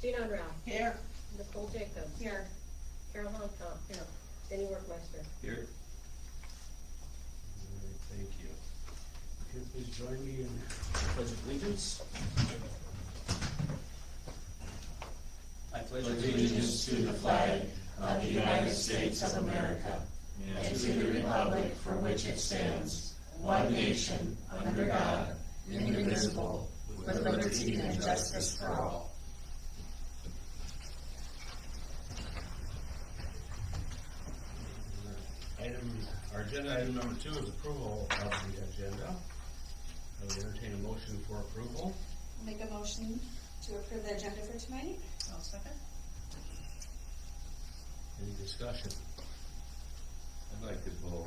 Gina Ralph. Here. Nicole Jacobs. Here. Carol Hunkell. Here. Denny Workmeister. Here. All right, thank you. If you please join me in the Pledge of Allegiance. I pledge allegiance to the flag of the United States of America and to the republic for which it stands, one nation, under God, indivisible, with liberty and justice for all. Our agenda item number 2 is approval of the agenda. I would entertain a motion for approval. I'll make a motion to approve the agenda for tonight. I'll second. Any discussion? I'd like to pull,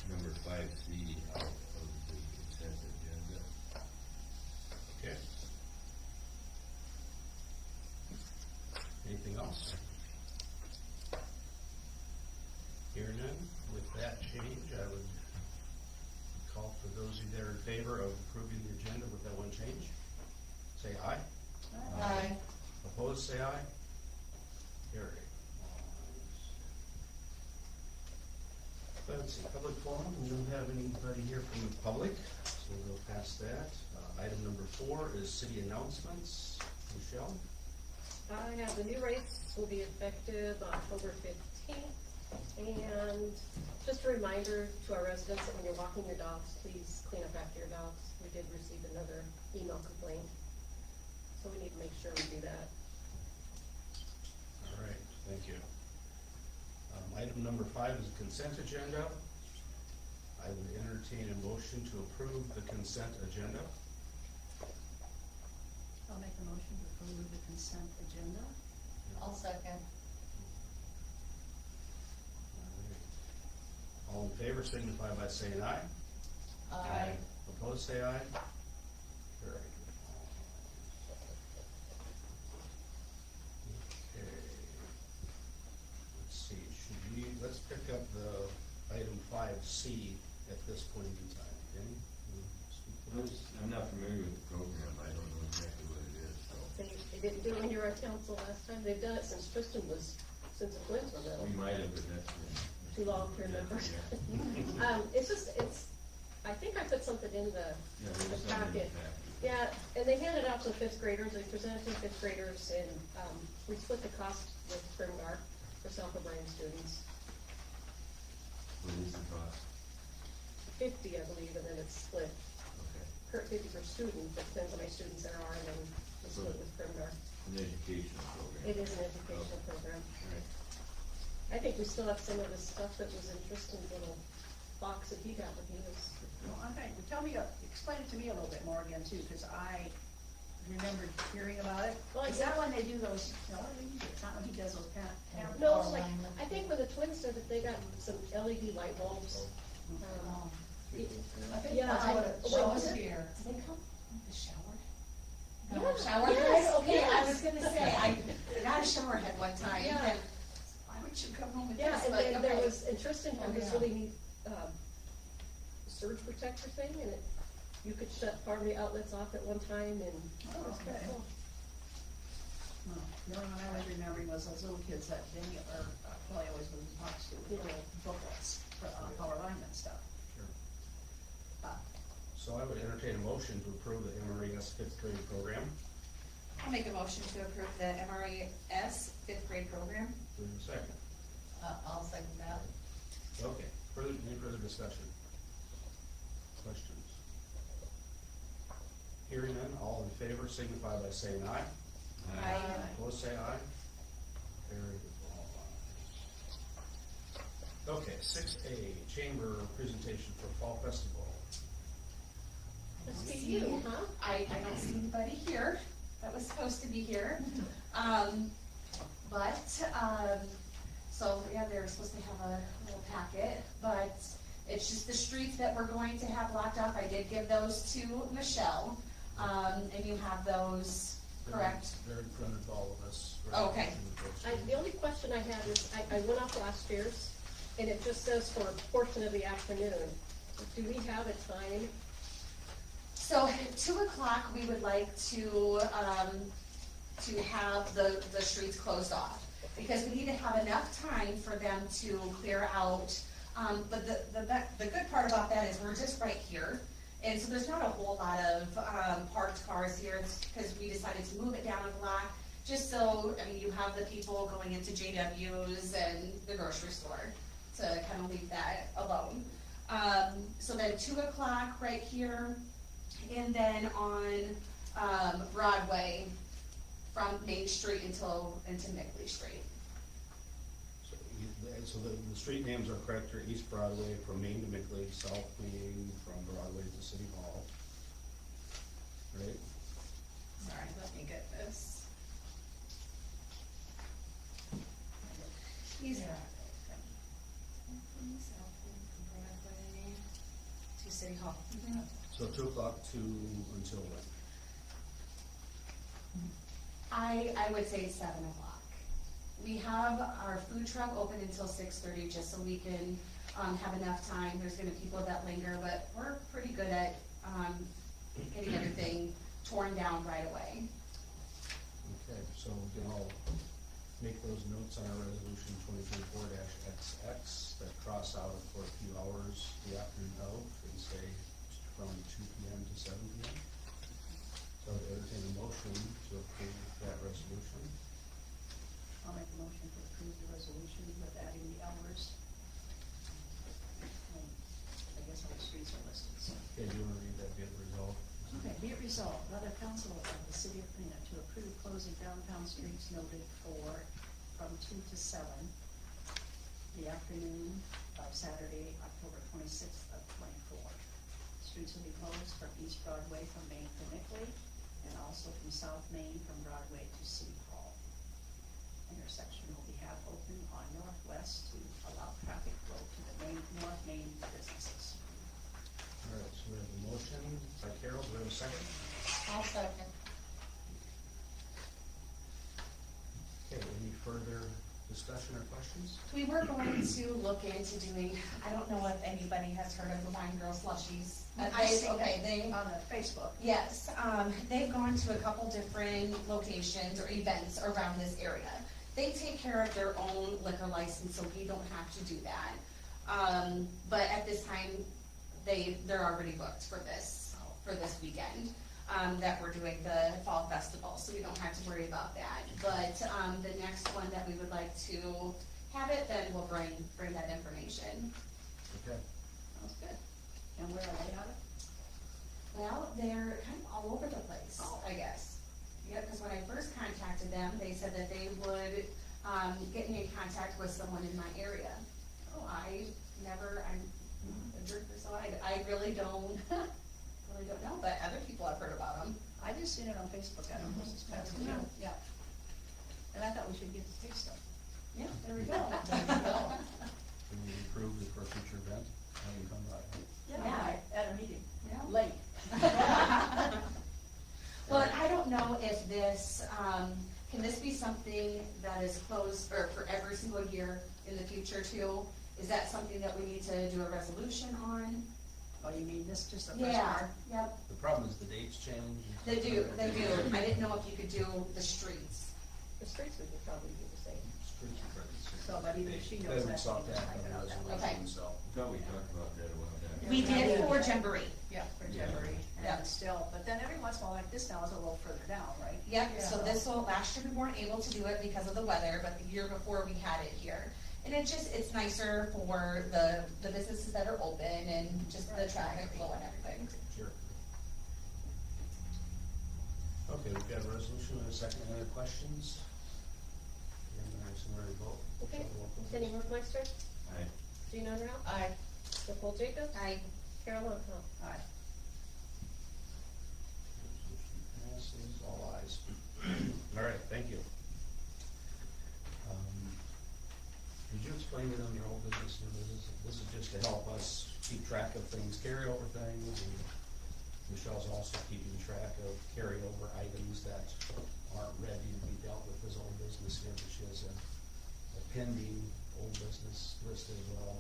number 5C out of the consent agenda. Okay. Anything else? Hearing none, with that change, I would call for those of you that are in favor of approving the agenda with that one change. Say aye. Aye. Opposed, say aye. Carry. Let's see, public forum, we don't have anybody here from the public, so we'll go past that. Item number 4 is city announcements. Michelle? I have the new rates will be effective October 15th. And just a reminder to our residents that when you're walking your dogs, please clean up after your dogs. We did receive another email complaint, so we need to make sure we do that. All right, thank you. Item number 5 is consent agenda. I would entertain a motion to approve the consent agenda. I'll make a motion to approve the consent agenda. I'll second. All in favor signify by saying aye. Aye. Opposed, say aye. Carried. Okay. Let's see, let's pick up the item 5C at this point in time. Danny, you wanna speak to this? I'm not familiar with the program, I don't know exactly what it is, so. They didn't do it when you were on council last time. They've done it since Tristan was, since the twins were little. We might have, but that's. Too long to remember. I think I put something in the packet. Yeah, and they handed out to fifth graders, they presented to fifth graders, and, we split the cost with Primgar for self-employed students. What is the cost? 50, I believe, and then it's split. Okay. 50 per student, but depends how many students there are, and then we split with Primgar. An educational program. It is an educational program. Right. I think we still have some of the stuff that was in Tristan's little box that he got when he was. Well, okay, explain it to me a little bit more again too, because I remembered hearing about it. Well, Is that when they do those, no, it's not when he does those No, it's like, I think when the twins said that they got some LED light bulbs. I think Yeah, that's what it what was shows it? here. Do they come in the shower? Yeah, Shower yes, head? Okay, I yes. was gonna say, I got a shower head one time, Yeah. and why would you come home with Yeah, this? and But, then there okay. was, and Tristan had Oh, this yeah. really neat, surge protector thing, and you could shut part of the outlets off at one time, and it was kinda Okay. cool. No, the only one I was remembering was those little kids that Danny, or Kelly always was talks to, with little booklets for power alignment stuff. Sure. So I would entertain a motion to approve the MRES 5th grade program. I'll make a motion to approve the MRES fifth grade program. Do we have a second? I'll second that. Okay, any further discussion? Questions? Hearing none, all in favor signify by saying aye. Aye. Opposed, say aye. Carried with all ayes. Okay, 6A, chamber presentation for fall festival. Must be you, huh? I don't see anybody here that was supposed to be here. So yeah, they're supposed to have a little packet, but it's just the streets that we're going to have locked up. I did give those to Michelle, and you have those, correct? They're in front of all of us. Okay. The only question I have is, I went off last year's, and it just says for a portion of the afternoon. Do we have a time? So at 2 o'clock, we would like to, to have the streets closed off. Because we need to have enough time for them to clear out. But the good part about that is we're just right here. And so there's not a whole lot of parked cars here, because we decided to move it down a block, just so, I mean, you have the people going into JW's and the grocery store to kind of leave that alone. So then 2 o'clock right here, and then on Broadway from Main Street into Mickley Street. So the street names are correct here: East Broadway from Main to Mickley, South Main from Broadway to City Hall. Right? Sorry, let me get this. East Broadway from South Main from Broadway to City Hall. So 2 o'clock to until when? I would say 7 o'clock. We have our food truck open until 6:30, just so we can, have enough time. There's gonna be people that linger, but we're pretty good at, getting everything torn down right away. Okay, so we can all make those notes on our resolution 2024-XX that cross out for a few hours the afternoon of, and say from 2 p.m. to 7 p.m. So I entertain a motion to approve that resolution. I'll make the motion to approve the resolution with adding the hours. I guess all the streets are listed, so. Okay, do you want to read that, be it resolved? Okay, be it resolved by the council of the city of Paullina to approve closing downtown streets noted from 2 to 7 the afternoon of Saturday, October 26th of 24. Streets will be closed from East Broadway from Main to Mickley, and also from South Main from Broadway to City Hall. Intersection will be half open on northwest to allow traffic flow to the north main businesses. All right, so we have a motion by Carol, do we have a second? I'll second. Okay, any further discussion or questions? We were going to look into doing, I don't know if anybody has heard of the Wine Girl Slushies. I see Okay, that on the Facebook. Yes, they've gone to a couple different locations or events around this area. They take care of their own liquor license, so we don't have to do that. But at this time, they're already booked for this weekend, that we're doing the fall festival, so we don't have to worry about that. But, the next one that we would like to have it, then we'll bring that information. Okay. Sounds good. And where are they at? Well, they're kind of all over the place, Oh. I guess. Yeah, because when I first contacted them, they said that they would, get me in contact with someone in my area. Oh, I'm a drinker, so I really don't, know, but other people have heard about them. I just seen it on Facebook, I don't know, this past week. Yeah. And I thought we should get to taste them. Yeah, there we go. Can we approve it for a future event? Have you come by? Yeah. At a meeting, Yeah. late. Well, I don't know if this, can this be something that is closed, or for every single year in the future too? Is that something that we need to do a resolution on? Oh, you mean this, just the first Yeah, part? yep, The problem is the dates change. they do. I didn't know if you could do the streets. The streets would probably be the same. Streets are pretty So, simple. but even she They knows would that. sought she that just type on it the out that way. resolution, so. I thought we talked about that a while back. We did for Jamboree. Yeah, for Yeah. January, Yeah. and still, but then every once in a while, like this now is a little further down, right? Yep, so Yeah. this will, last year we weren't able to do it because of the weather, but the year before we had it here. And it's nicer for the businesses that are open and just the traffic flow and everything. Sure. Okay, we've got a resolution and a second. Any other questions? And there's somewhere to vote. Okay, Shall we roll call? Cindy Workmeister, Aye. Gina Underhill. Aye. Nicole Jacobs. Aye. Carol Longcom. Aye. Resolution passes, all ayes. All right, thank you. Did you explain it on your old business, new business? This is just to help us keep track of things, carryover things, and Michelle's also keeping track of carryover items that aren't ready to be dealt with as old business here, but she has a pending old business list as well.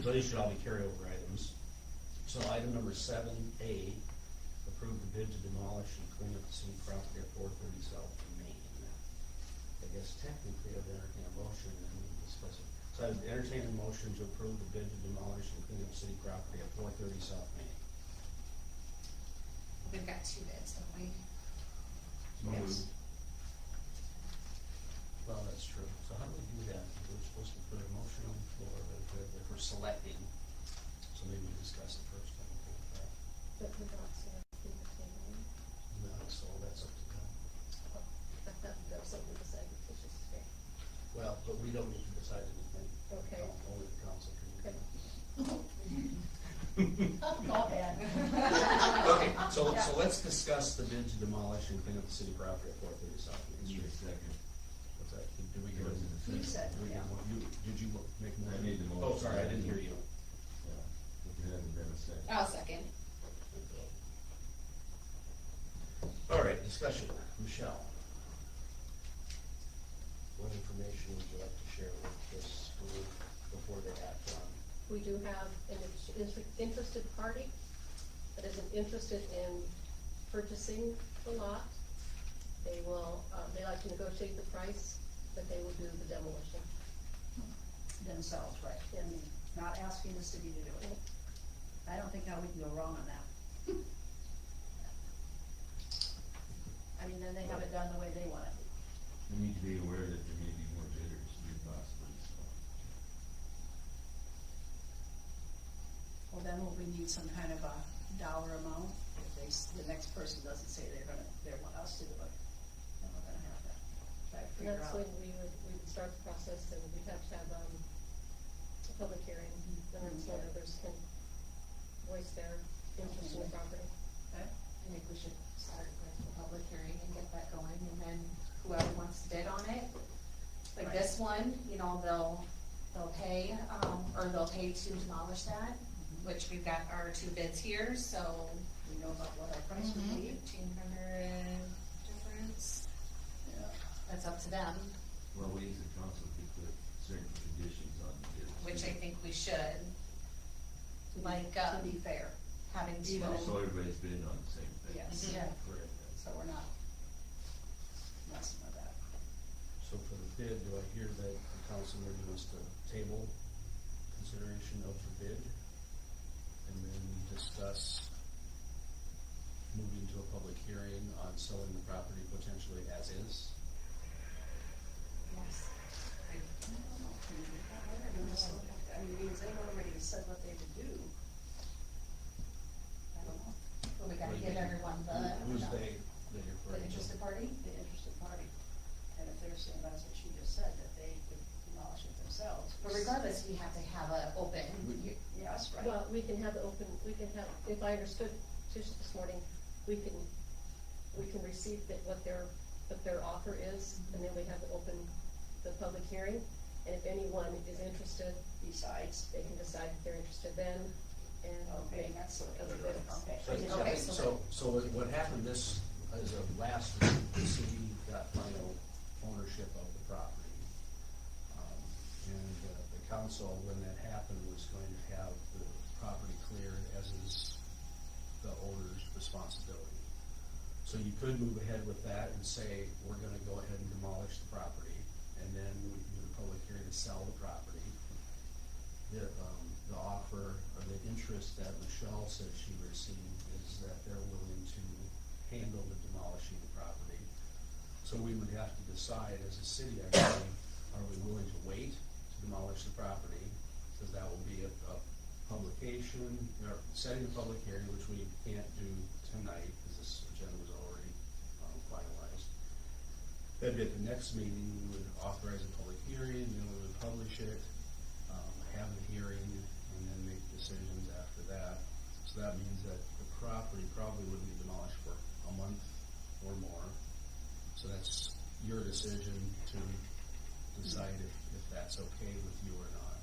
So these should all be carryover items. So item number 7A, approve approve the bid to demolish and clean up the city property at 430 South Main. I guess technically I'd entertain a motion and then discuss it. So I'd entertain a motion to approve the bid to demolish and clean up city property at 430 South Main. We've got two bids, don't we? Yes. Well, that's true. So how do we do that? We're supposed to put a motion on the floor if we're selecting. So maybe we discuss it first. I'm okay with that. But we're not selecting the table. No, so that's up to them. That was something to say, it's just, okay. Well, but we don't need to decide anything. Okay. Only the council can. Okay. Go ahead. Okay, so let's discuss the bid to demolish and clean up the city property at 430 South Main Need a Street. second. What's that? Did we get There it? was a You said, Did we yeah. get one? Did you make more? I made the Oh, motion. sorry, I didn't hear you. Yeah, if it hadn't been a second. I'll second. All right, discussion. Michelle. What information would you like to share with this group before they act on? We do have an interested party that is interested in purchasing the lot. They will, they like to negotiate the price, but they will do the demolition. Themselves, right, and not asking the city to do it. I don't think how we can go wrong on that. I mean, then they have it done the way they want it. We need to be aware that there may be more bidders, possibly, so. Well, then will we need some kind of a dollar amount? If the next person doesn't say they want us to do it, then we're gonna have to try to And figure that's out. when we would start the process, and we'd have to have, a public hearing, and that's when others can voice their interest in the property. Okay? I think we should start with the public hearing and get that going, and then whoever wants to bid on it. Like Right. this one, you know, they'll pay, or they'll pay to demolish that, which we've got our two bids here, so. We know about what our price would be. 1,500 difference, Yeah. that's up to them, Well, we as a council could put certain conditions on the bids. which I think we should, like, To be fair, having to. Even So everybody's bidding on the same thing. yes, Mhm. yeah, Correct. so we're not messing with that. So for the bid, do I hear that the council maybe wants to table consideration of the bid? And then discuss moving to a public hearing on selling the property potentially as is? Yes. I don't know, can we do that? I don't know. I mean, means they've already said what they would do. I don't know, But we gotta give everyone Who's the they that you're referring to? interested party. the interested party, and if they're saying, that's what you just said, that they could demolish it themselves. But regardless, we have to have a open, Yes, right. Well, we can have the open, we can have, if I understood Tish this morning, we can receive what their offer is, and then we have to open the public hearing. And if anyone is interested, Besides, they can decide if they're interested then, and okay, make that's what other we're doing, bids. okay. So, Okay, so what happened this, as of last week, the city got final ownership of the property. And the council, when that happened, was going to have the property cleared as is the owner's responsibility. So you could move ahead with that and say, we're gonna go ahead and demolish the property, and then we can do the public hearing to sell the property. The offer, or the interest that Michelle said she received is that they're willing to handle the demolishing the property. So we would have to decide as a city, actually, are we willing to wait to demolish the property? Because that will be a publication, or setting a public hearing, which we can't do tonight, because this agenda was already finalized. Then at the next meeting, we would authorize a public hearing, then we would publish it, have the hearing, and then make decisions after that. So that means that the property probably wouldn't be demolished for a month or more. So that's your decision to decide if that's okay with you or not.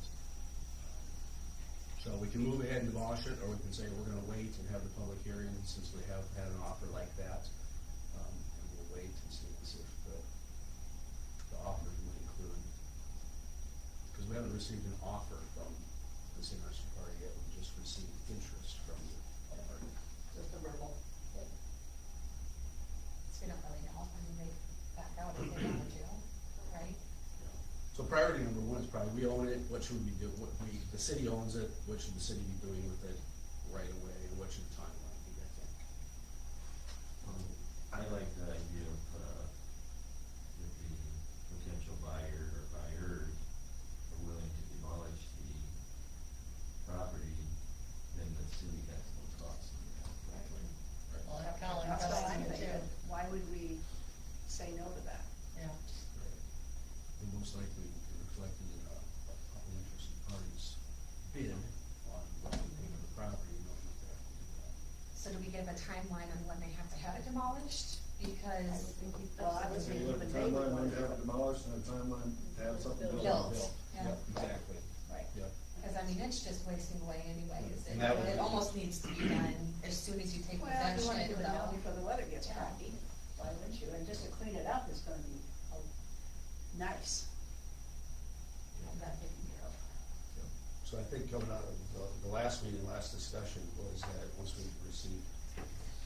So we can move ahead and demolish it, or we can say we're gonna wait and have the public hearing since we have had an offer like that. And we'll wait and see if the offers will include, because we haven't received an offer from this interested party yet, we just received interest from the party. Just a verbal. should we do, the city owns it, what should the city be doing with it right away, and what should the timeline be, I think? I like the idea of, that the potential buyer or buyers are willing to demolish the property, then the city has no cost. Well, have Colin That's come what out I'm here thinking. too. Why would we say no to that? Yeah. And most likely be reflected in a couple interested parties bid on what they think of the property, you know, what they have to do that. So do we give a timeline on when they have to have it demolished? Because, Well, I was So thinking you look even at they would timeline, want when you have to. it demolished, and a timeline to have something built. Built. Yeah. Yep, exactly, Right. yep. because I mean, it's just wasting away anyways. And that would It be- almost needs to be done as soon as you take Well, if you want to possession, do it now though. before the weather gets Yeah. crappy, why wouldn't you? And just to clean it up is gonna be nice. Have that taken care of. So I think coming out of the last meeting, last discussion was that once we received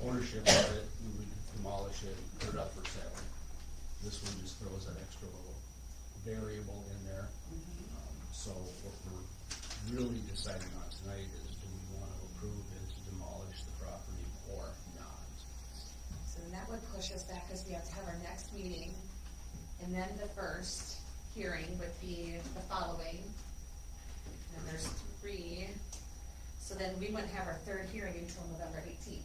ownership of it, we would demolish it, and put it up for sale. This one just throws that extra little variable in there. So what we're really deciding on tonight is, do we want to approve it to demolish the property or not? So then that would push us back, because we have to have our next meeting, and then the first hearing would be the following. And there's 3, so then we wouldn't have our third hearing until November 18th.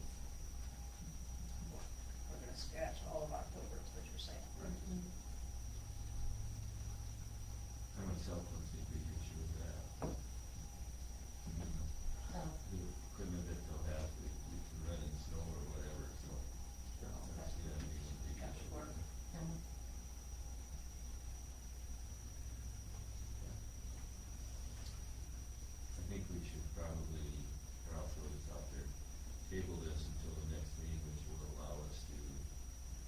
We're gonna scratch all of October, is what you're saying. I myself don't see a big issue with that. No. The equipment that they'll have, we can run in snow or whatever, so I don't see that being a big That issue. should work. I think we should probably, or I'll throw this out there, table this until the next meeting, which will allow us to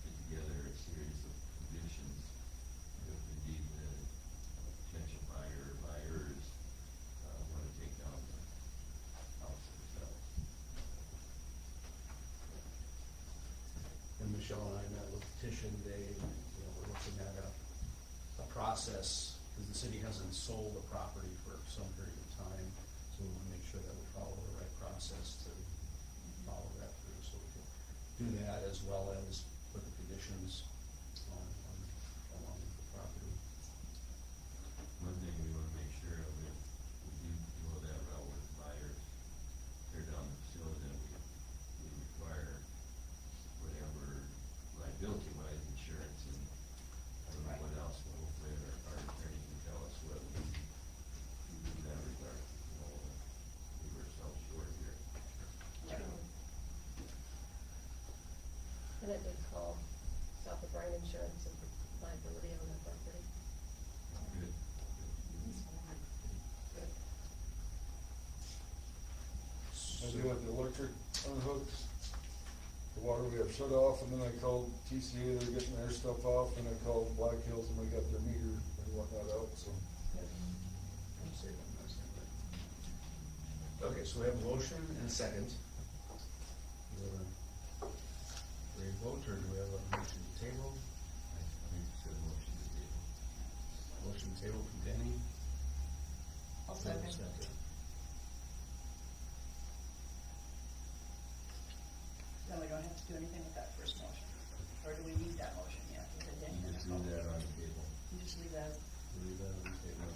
get together a series of conditions. If indeed the potential buyer or buyers, want to take down the house themselves. And Michelle and I met with Tisha today, and, you know, we're looking at a process, because the city hasn't sold the property for some period of time, so we want to make sure that we follow the right process to follow that through, so we can do that as well as put the conditions along with the property. One thing we wanna make sure of, if we do go that route with buyers, tear down the facility, then we require whatever liability wise insurance, and I don't know what else, but hopefully our attorney can tell us what we do in that regard. We don't wanna leave ourselves short here. And it did call South of Bryan Insurance and liability on that property. Good. I do with the electric unhooked, the water we have shut off, and then I called TCA, they're getting their stuff off, and I called Black Hills, and they got their meter, they want that out, so. I'm saving this, okay, so we have a motion and a second. Do we have a ready to vote, or do we have a motion to table? I think it's a motion to table. Motion to table from Denny. I'll second. Then we don't have to do anything with that first motion, or do we need that motion yet? Is it in? You just leave that on the table. You just leave that, Leave that on the table.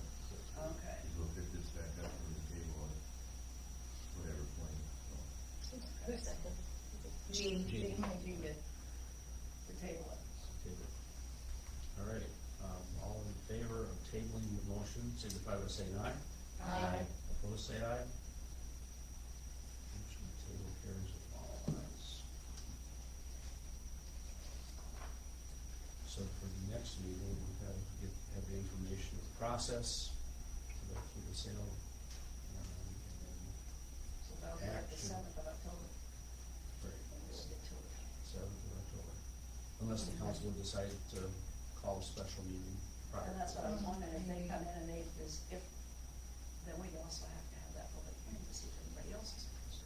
okay. We'll pick this back up from the table at whatever point, so. Who's second? Jean, Jean. You get the table it. Table. All right, all in favor of tabling the motion, signify by saying aye. Aye. Opposed, say aye. Motion to table carries with all ayes. So for the next meeting, we have the information of the process to go through the sale. And So that'll be like the Action. 7th of October, then, when we'll get to it. 7th of October. Unless the council would decide to call a special meeting prior. And that's what I was wondering, if they come in and then we also have to have that public hearing to see if anybody else is interested.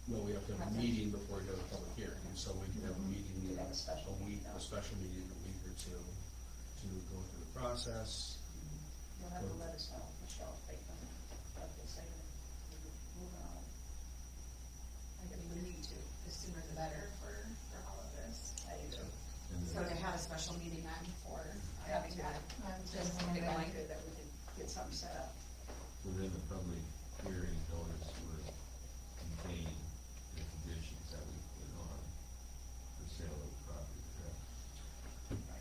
Well, we have to have a meeting before we go to public hearing, and so we can have a meeting, We could have a special a week, meeting, a special meeting in a week or two to go through the process. You'll have to let us know, Michelle, if they come, what they say, moving on. I guess we need to. The sooner the better for all of this. I do. And So then, to have a special meeting on for having that. I'm Just just get it going. good that we can get something set up. within the public hearing notice would contain the conditions that we put on the sale of the property, correct?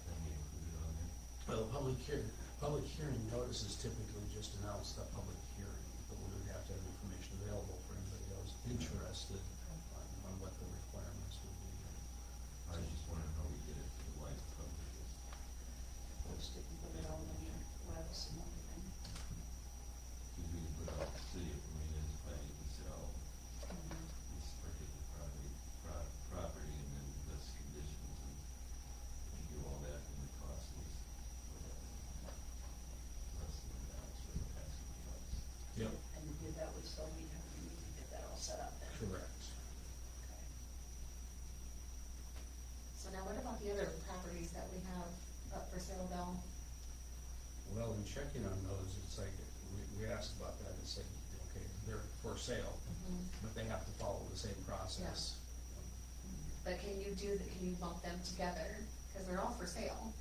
That we included on there? Well, public hearing notice is typically just announce the public hearing, but we would have to have information available for anybody else interested on what the requirements would be. I was just wondering how we did it to the wide public. Post it and put it on the webs and everything. Because we can put out the city of Paullina is planning to sell this particular property and then list conditions and do all that, and the cost is less than that, so the asking price. Yep. And you did that with so we need to get that all set up then. Correct. Okay. So now what about the other properties that we have up for sale, Bill? Well, in checking on those, it's like, we asked about that, it's like, okay, they're for sale, but they have to follow the same process. But can you lump them together, cause they're all for sale?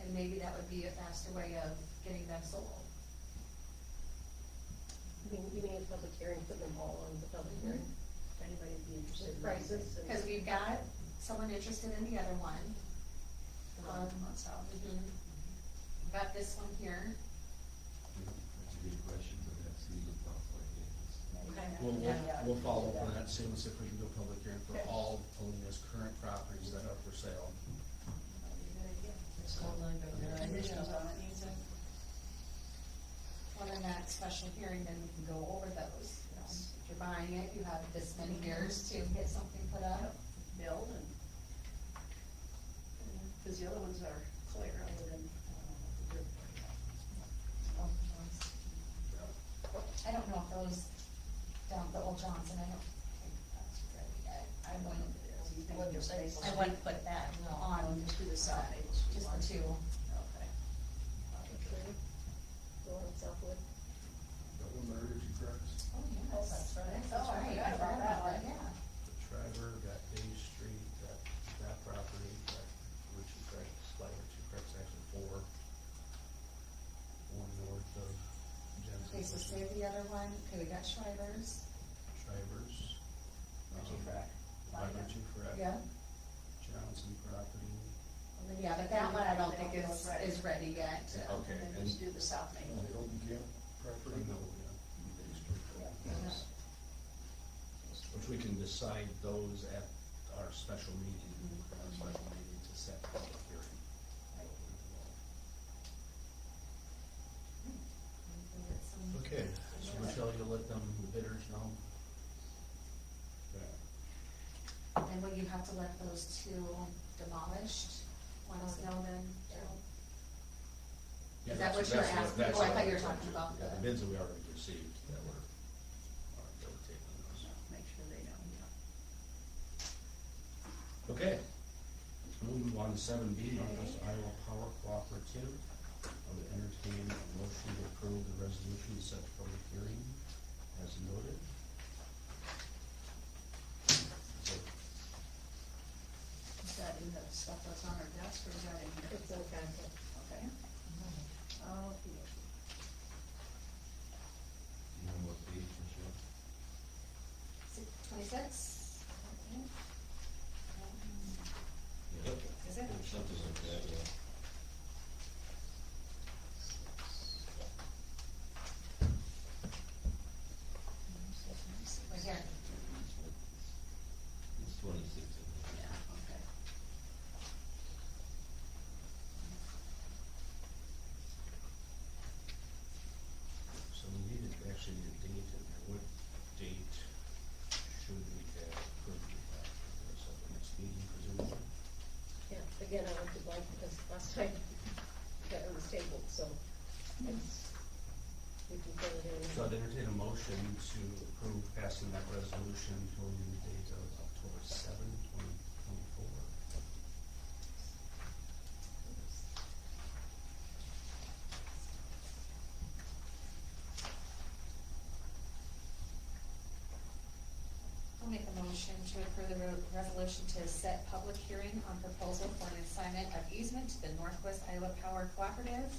And maybe that would be a faster way of getting them sold. You mean a public hearing, put them all on the public hearing? If anybody would be interested in. Prices and- Cause we've got someone interested in the other one. The one on South. Got this one here. That's a good question, but that's legal counsel, I think. Okay. We'll follow up on that soon, see if we can do a public hearing for Okay. all Paulina's current properties that are for sale. That'd be a good idea. Conditions on it needs it. Well, in that special hearing, then we can go over those. You know, if you're buying it, you have this many years to get something put up. Build and, cause the other ones are clear other than, the good part. I don't know if those down the old Johnson, I don't think that's ready yet. I wouldn't put that on, Just do the South Maple Street just one. the two. Okay. Okay. Go on Southwood. That one there, if you cracks. Oh, yes. that's right. That's Oh, I right. forgot about that one. Yeah. The Shriver, got Day Street, that property, got Richie Craig's, like Richie Craig's actually four. One north of Jensen's. Okay, so say the other one, okay, we got Shriver's. Shriver's. Richie Craig. By Richie Craig. Yeah. Johnson property. Yeah, but that one I don't think They don't look ready. is ready yet. Okay, And then and just do the South Maple. The open camp property. No, yeah. Day Street. Yeah. Which we can decide those at our special meeting, to set the public hearing. Okay, so Michelle, you'll let them, the bidders know? And will you have to let those two demolished, let us know then? Yeah, Is that what that's- you're that's asking? that's Oh, I what thought you were I'm talking about Yeah, the- the bids that we already received that were taking those. Make sure they know, yeah. Okay, we'll move on to seven B, Northwest Iowa Power Cooperative. I would entertain a motion to approve the resolution to set public hearing as noted. So, Is that in the stuff that's on our desk or is that in here? It's in the packet. Okay. Oh, Do you know what page, Michelle? 26? Yep. Is it? Something like that, yeah. Right here. It's 26. yeah, okay. So we needed, actually need a date in there, what date should we have approved it at, so the next meeting presumably? Yeah, again, I went to blank because last time that it was tabled, so it's, we can fill it in. So I'd entertain a motion to approve passing that resolution till the date of October 7, 2024. to approve the resolution to set public hearing on proposal for an assignment of easement to the Northwest Iowa Power Cooperative,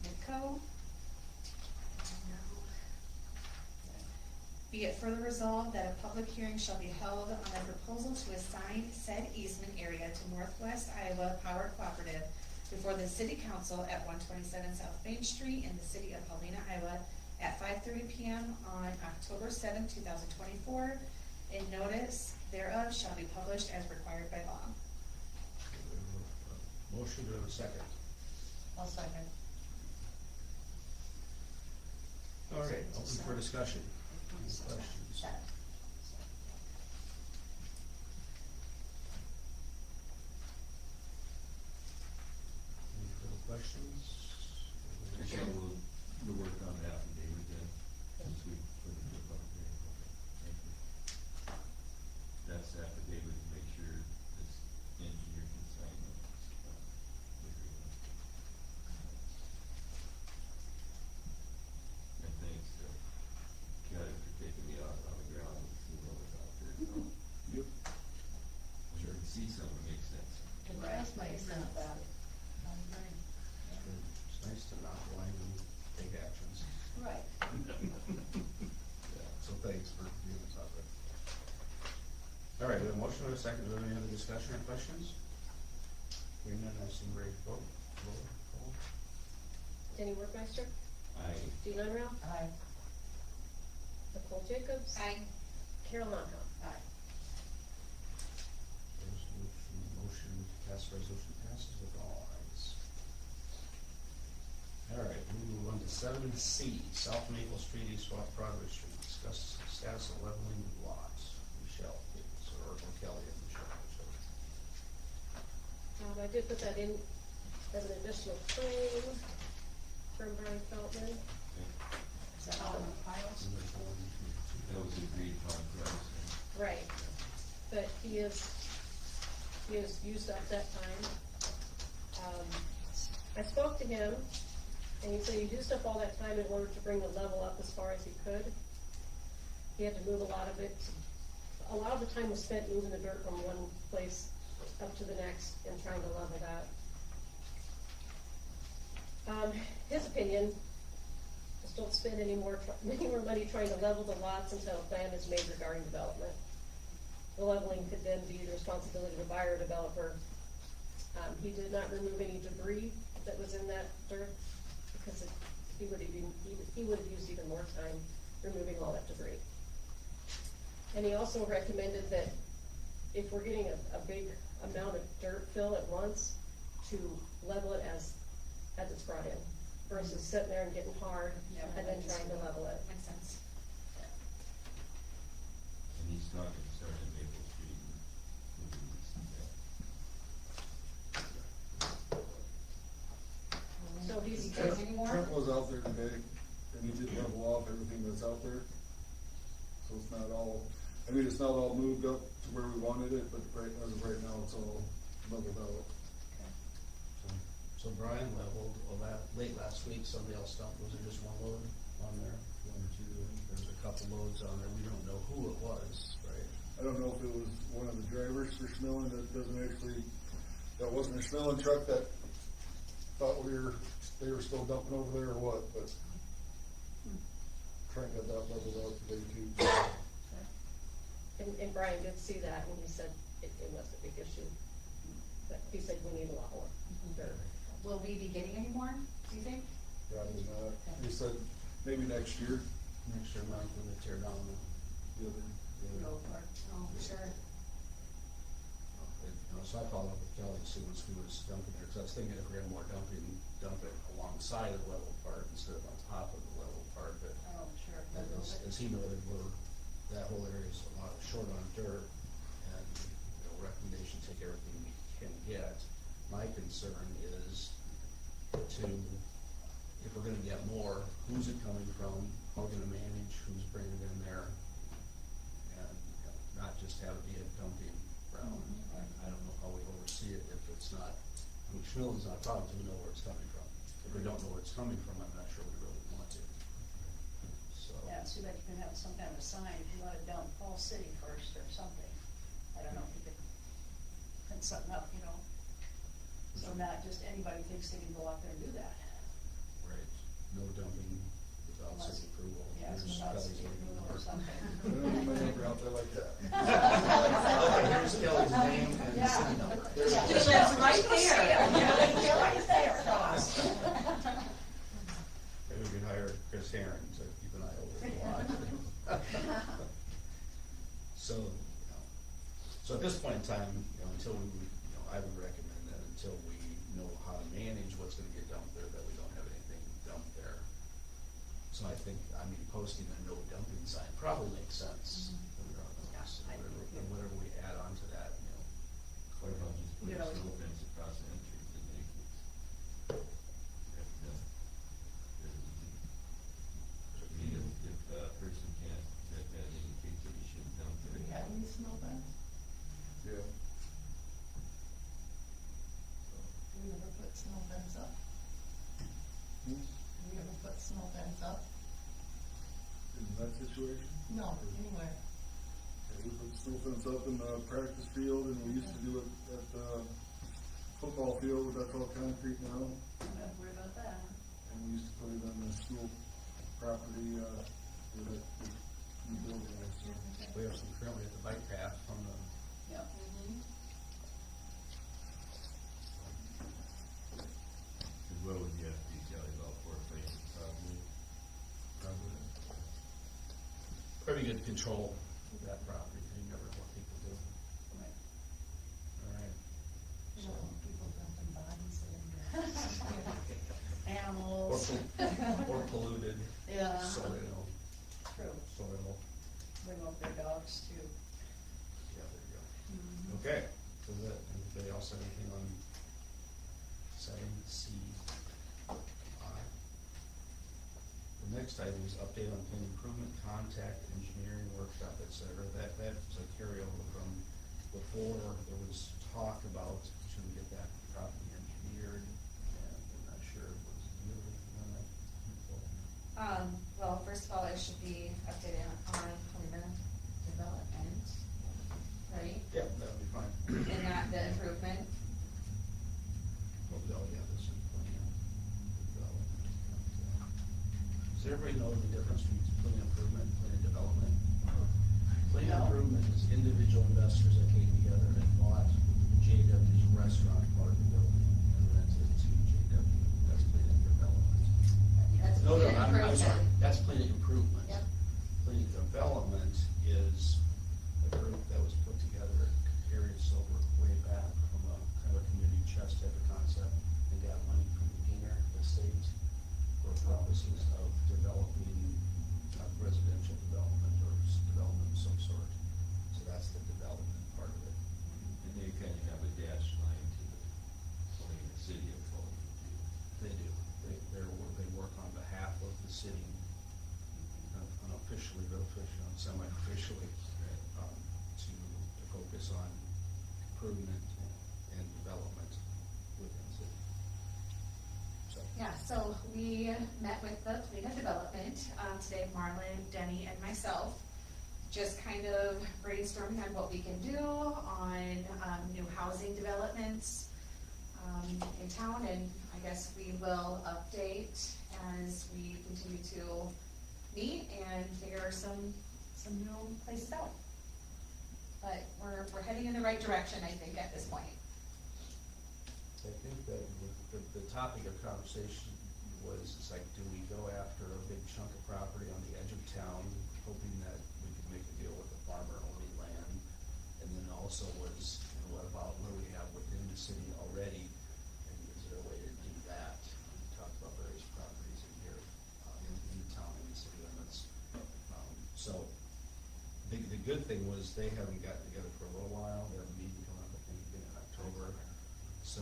NIPCO. Be it further resolved that a public hearing shall be held on a proposal to assign said easement area to Northwest Iowa Power Cooperative before the city council at 127 South Main Street in the city of Paullina, Iowa, at 5:30 p.m. on October 7, 2024. A notice thereof shall be published as required by law. Motion to have a second. I'll second. All right, open for discussion. Any questions? Any further questions? Michelle, we'll work on the affidavit then, since we put it in the public hearing. Okay, thank you. That's the affidavit to make sure this engineer can sign the agreement. And thanks to Kelly for taking me out on the ground and seeing what was out there, so. Yep. When you can see something, it makes sense. The grass makes sense about it. It's nice to not blindly take actions. Right. Yeah, so thanks for doing this out there. All right, we have a motion and a second. Do we have any other discussion or questions? Hearing none, I seem ready to vote. Roll call. Denny Workmeister, Dean Unreal, Aye. Nicole Jacobs. Aye. Carol Longo. Aye. Motion to pass resolution passes with all ayes. All right, we move on to 7C, South Maple Street, East Progress Street. Discuss the status of leveling lots. Michelle, please, or Kelly and Michelle. I did put that in as an additional claim from Brian Feldman. Is that all in the piles? That was agreed upon price. Right, but he is used up that time. I spoke to him, and he said he used up all that time in order to bring the level up as far as he could. He had to move a lot of it. A lot of the time was spent moving the dirt from one place up to the next and trying to level that. His opinion, just don't spend any more money trying to level the lots until a plan is made regarding development. The leveling could then be the responsibility of the buyer or developer. He did not remove any debris that was in that dirt because he would have used even more time removing all that debris. And he also recommended that if we're getting a big amount of dirt fill at once, to level it as it's brought in, versus sitting there and getting hard Yeah. and then trying to level it. Makes sense. And he's talking starting Maple Street and moving east and So he's, Trent- Any more? Trent was out there today, and he did level off everything that's out there. So it's not all, I mean, it's not all moved up to where we wanted it, but as of right now, it's all leveled out. So Brian leveled, late last week, somebody else dumped, was there just one load on there? One or two, I think. There's a couple loads on there, we don't know who it was, right? I don't know if it was one of the drivers for Schmilling that wasn't a Schmilling truck that thought they were still dumping over there or what, but trying to get that leveled out today too. and Brian did see that, and he said it wasn't a big issue. But he said we need a lot more dirt. Will we be getting any more, do you think? Probably not. He said maybe next year. Next year month when they tear down The other. Road part. Oh, sure. so I followed up with Kelly to see who was dumping there, cause I was thinking if we had more dump it alongside of the level part instead of on top of the level part, but Oh, sure. as he noted, that whole area is a lot short on dirt, and, recommendation, take everything we can get. My concern is if we're gonna get more, who's it coming from, how we're gonna manage, who's bringing it in there, and not just have it be a dumping ground. I don't know how we oversee it if it's not, Schmilling's not a problem until we know where it's coming from. If we don't know where it's coming from, I'm not sure we really want to. So. Yeah, so that you can have some kind of a sign, if you wanna dump Fall City first or something. I don't know if you could print something up, you know? So not just anybody thinks they can go out there and do that. Right, no dumping without Unless- city approval. Yeah, it's Here's without Kelly's city name. approval or something. I don't need my number out there like that. Okay, here's Kelly's name and Yeah. city number. Yeah. She lives right there. Yeah, right there, Ross. Maybe we could hire Chris Herron to keep an eye over the lot. So, so at this point in time, until we, I would recommend that until we know how to manage what's gonna get dumped there, that we don't have anything dumped there. So I think, posting a no dumping sign probably makes sense. Yeah, I And agree. and whatever we add on to that, What about just putting You know, a snow fence across the entrance and make it? If a person can't, that indicates that you shouldn't dump Do there. we have any snow fence? Yeah. Do we ever put snow fence up? Hmm? Do we ever put snow fence up? In that situation? No, anywhere. Yeah, we put snow fence up in the practice field, and we used to do it at the football field, but that's all concrete now. Don't worry about that. And we used to put it on the school property, where that new building is, so. we have some currently at the bike path from the, Yep. Cause what would you have to do, Kelly, about 4 places probably? pretty good control of that property, you never know what people do. Right. All right. We don't want people dumping bodies in Or, animals. or polluted Yeah. soil, True. Bring over their dogs too. yeah, there you go. Okay, so that, anybody else have anything on 7C? The next item is update on plan improvement, contact, engineering, workshop, et cetera. That's a carryover from before. There was talk about, should we get that properly engineered? And I'm not sure, was you on that? Well, first of all, it should be updated on Paullina development, right? Yeah, that would be fine. And not the improvement. Oh, yeah, this is plan development. Does everybody know the difference between plan improvement and plan development? Plan No. improvement is individual investors that came together and bought JW's restaurant part of the building and rented it to JW. That's plan development. That's No, plan I'm improvement. sorry, that's plan improvement. Yep. Plan development is a group that was put together at Harriet Silver way back from a kind of a community chest type of concept, and got money from the Gainer estate for purposes of developing residential development or development of some sort. So that's the development part of it. And they kind of have a dash line to the city of Paullina too. They do. They work on behalf of the city, unofficially, but officially, semi-officially, to focus on improvement and development within the city. So, Yeah, so we met with the Paullina Development, today, Marlon, Denny, and myself, just kind of brainstorming on what we can do on, new housing developments, in town, and I guess we will update as we continue to meet and figure some new places out. But we're heading in the right direction, I think, at this point. I think that the topic of conversation was, it's like, do we go after a big chunk of property on the edge of town, hoping that we could make a deal with the farmer-only land? And then also was, what about what we have within the city already, and is there a way to do that? We talked about various properties in here, in the town and the city limits. So, the good thing was, they haven't gotten together for a little while, they have a meeting coming up, I think, in October. So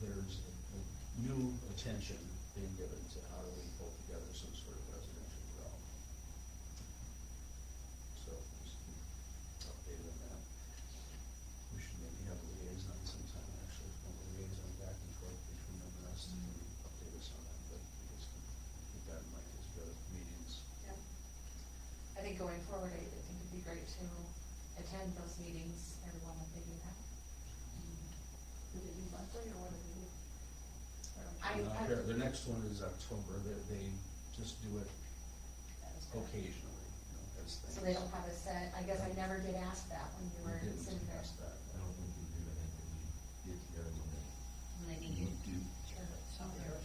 there's a new attention being given to how do we pull together some sort of residential development. So, just update on that. We should maybe have a liaison sometime, actually, a liaison back and forth between them and us, and update us on that, but we just keep that in mind as we go to meetings. Yeah. I think going forward, I think it'd be great to attend those meetings, every one of their next one is October, they just do it occasionally, you know, as things. So they don't have a set, I guess I never did ask that when you were We didn't sitting there. ask that. I don't think we do, I think that we get together when When they they need you. need to.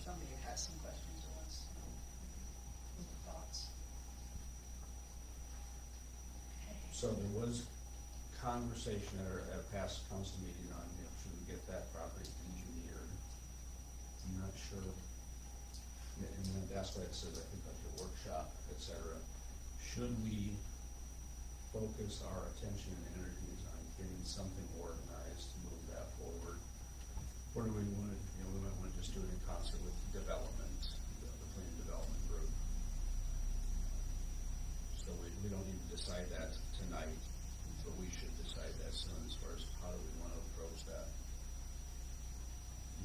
Somebody has some questions or wants, thoughts. So there was conversation at a past council meeting on, you know, should we get that property engineered? I'm not sure. And then that's what it says, I think, like your workshop, et cetera. Should we focus our attention and energies on getting something organized to move that forward? Or do we want to, you know, we might want to just do it in concert with development, the plan development group? So we don't need to decide that tonight, but we should decide that soon as far as how do we want to approach that.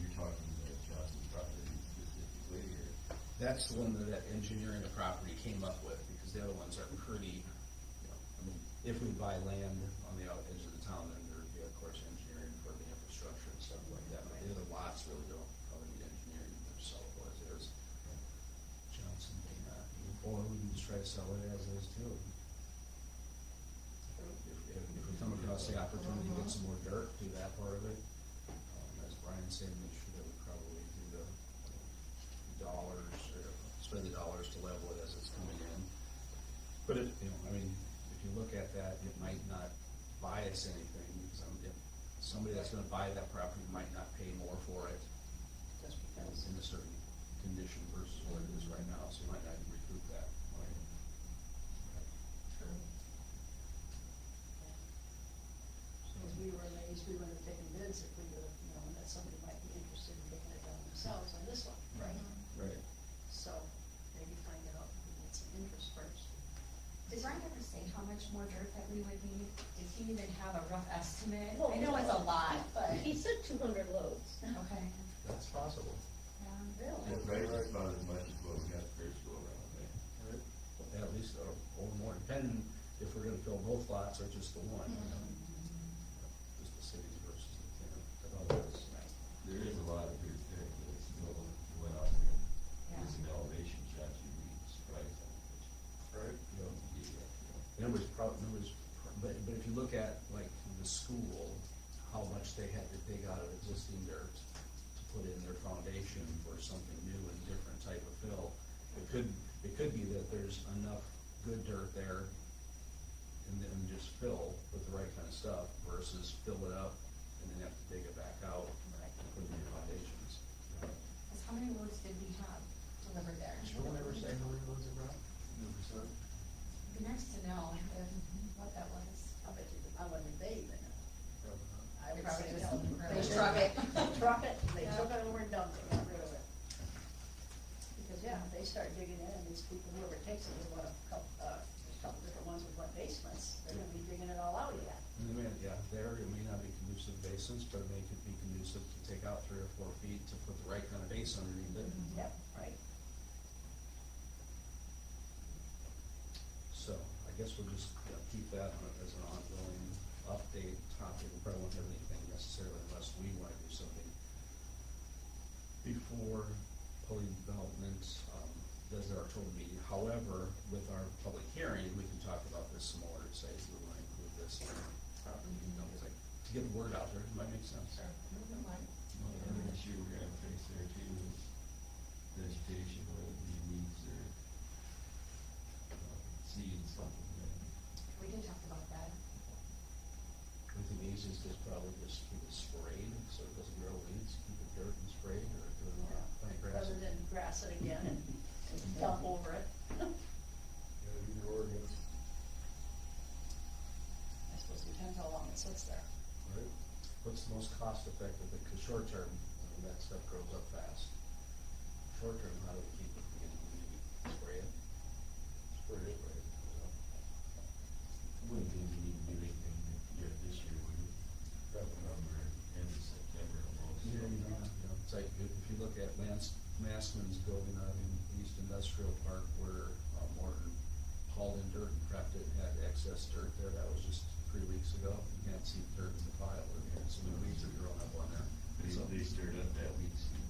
You're talking about Johnson's property specifically, or? That's the one that engineering the property came up with, because the other ones are pretty, you know, I mean, if we buy land on the out edge of the town, then there'd be, of course, engineering for the infrastructure and stuff like that, but the other lots really don't probably need engineering themselves as is. Johnson may not, or we can just try to sell it as is too. If we come across the opportunity to get some more dirt, do that part of it. As Brian said, make sure that we probably do the dollars, or spend the dollars to level it as it's coming in. But it, you know, I mean, if you look at that, it might not buy us anything, because if somebody that's gonna buy that property might not pay more for it Just because. in a certain condition versus what it is right now, so you might not recoup that money. Because we were amazed, we wouldn't have taken bids if we would have known that somebody might be interested in taking it down themselves on this one. Right. Right. So maybe find out if we get some interest first. Did Brian ever say how much more dirt that we would need? Did he even have a rough estimate? Well, I know it's a lot, but, He said 200 loads. okay, That's possible. yeah. Really? The price is about as much as what we got first go around, right? At least, or more, depending if we're gonna fill both lots or just the one, you know. Just the cities versus the, you know, developers. There is a lot of dirt there, but it's still, you went out there, Yeah. with some elevation shots, you'd be surprised how much. Right. You know, you get, And it was but if you look at like the school, how much they had to dig out of existing dirt to put in their foundation for something new and different type of fill. It could be that there's enough good dirt there and then just fill with the right kind of stuff versus fill it up and then have to dig it back out and put in your foundations. Because how many loads did we have delivered there? Did you ever say how many loads it brought? It'd be nice to know what that was. I bet you, I wonder if they even know. I would Probably say just no. they struck it. Truck it, they Yeah. took it over and dumped it, got rid of it. Because, yeah, they start digging in, and these people, whoever takes it, there's a couple different ones with wet basements, they're gonna be digging it all out again. And it may, it may not be conducive basins, but it may could be conducive to take out 3 or 4 feet to put the right kind of base underneath it. Yep, right. So I guess we'll just keep that as an ongoing update topic. We probably won't have anything necessarily unless we want to do something before Paullina Development does their October meeting. However, with our public hearing, we can talk about this some more and say, we want to include this in our property, you know, it's like, to get the word out there, it might make sense. And the issue we're gonna face there too is vegetation, whether it be weeds or, seeds, something, We did talk about that. I think the easiest is probably just keep it sprayed, so it doesn't grow weeds, keep it dirt and sprayed, or do it on plant grass. Rather than grass it again and dump over it. Yeah, either or, I guess. I suppose it depends how long it sits there. Right? What's the most cost effective, because short term, I mean, that stuff grows up fast. Short term, how do we keep it from getting weedy? Spray it? Spray it. wouldn't think we need to do anything yet this year, would we? November, end of September almost. It's like, if you look at Massman's building out in East Industrial Park where Morton hauled in dirt and prepped it, had excess dirt there, that was just 3 weeks ago. You can't see dirt in the pile, and so many weeds are growing up on there. They, So- they stirred up that weed seed.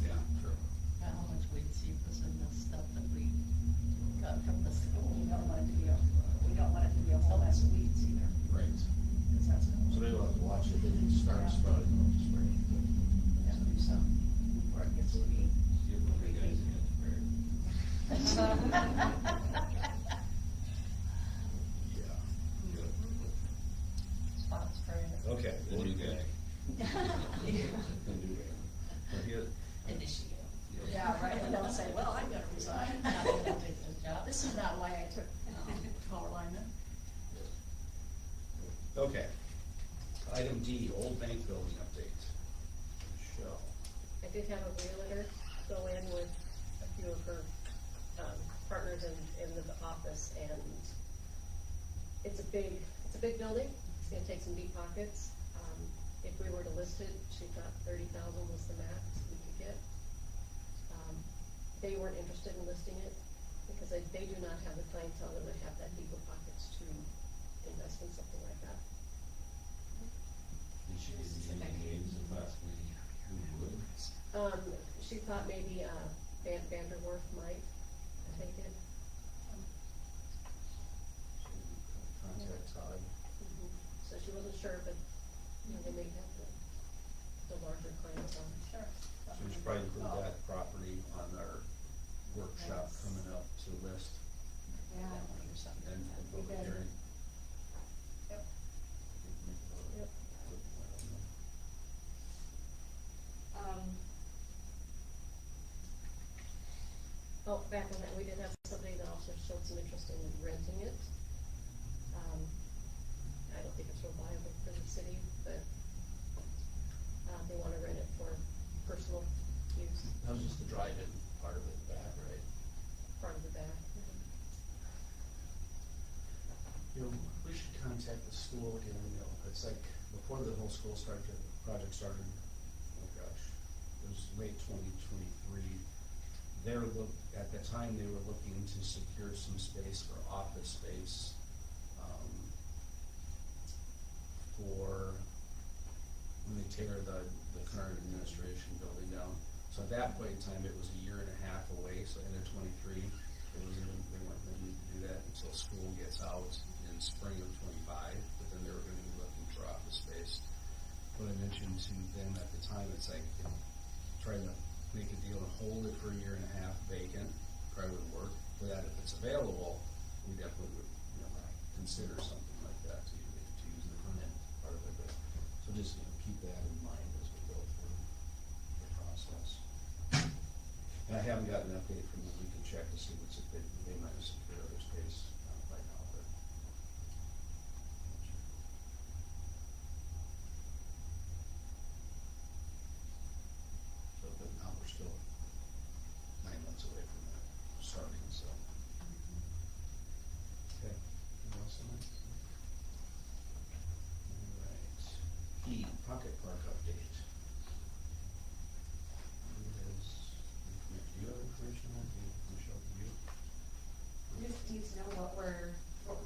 Yeah, true. Spots for it. Okay, The new guy. The new guy. Well, Initiate. Yeah, right, and don't say, well, I'm gonna resign, I'm not gonna take this job, this is not why I took, Paullina. Okay. Item D, Old Bank Building update. Michelle. I did have a realtor go in with a few of her, partners in the office, and it's a big building, it's gonna take some deep pockets. If we were to list it, she thought 30,000 was the max we could get. They weren't interested in listing it, because they do not have the clientele that would have that deep of pockets to invest in something like that. Did she give you any names of possibly who would? She thought maybe, Vanderwerf might take it. Contact Todd. So she wasn't sure, but, they may have the larger clientele. Sure. So we should probably include that property on our workshop Yes. coming up to list Yeah. and We public did. hearing. Yep. Yep. Oh, back on that, we did have somebody that also showed some interest in renting it. I don't think it's real viable for the city, but, they wanna rent it for personal use, That was just the drive-in part of it back, right? part of the back. You know, we should contact the school again, it's like, before the whole school project started, oh gosh, it was late 2023. At the time, they were looking to secure some space for office space, for when they tear the current administration building down. So at that point in time, it was a year and a half away, so end of 23, they weren't gonna need to do that until school gets out in spring of 25, but then they were gonna be looking for office space. What I mentioned to them at the time, it's like, trying to make a deal and hold it for a year and a half vacant, probably wouldn't work. For that, if it's available, we definitely would, consider something like that to use the permit part of it, but, so just, keep that in mind as we go through the process. And I haven't gotten an update from them, we can check to see what's, if they might have secured other space, right now, but. So, but now we're still 9 months away from that starting, so. Okay, anything else on that? All right, E, Pocket Park update. Who has, do you have information on it, Michelle, do you? We just need to know what we're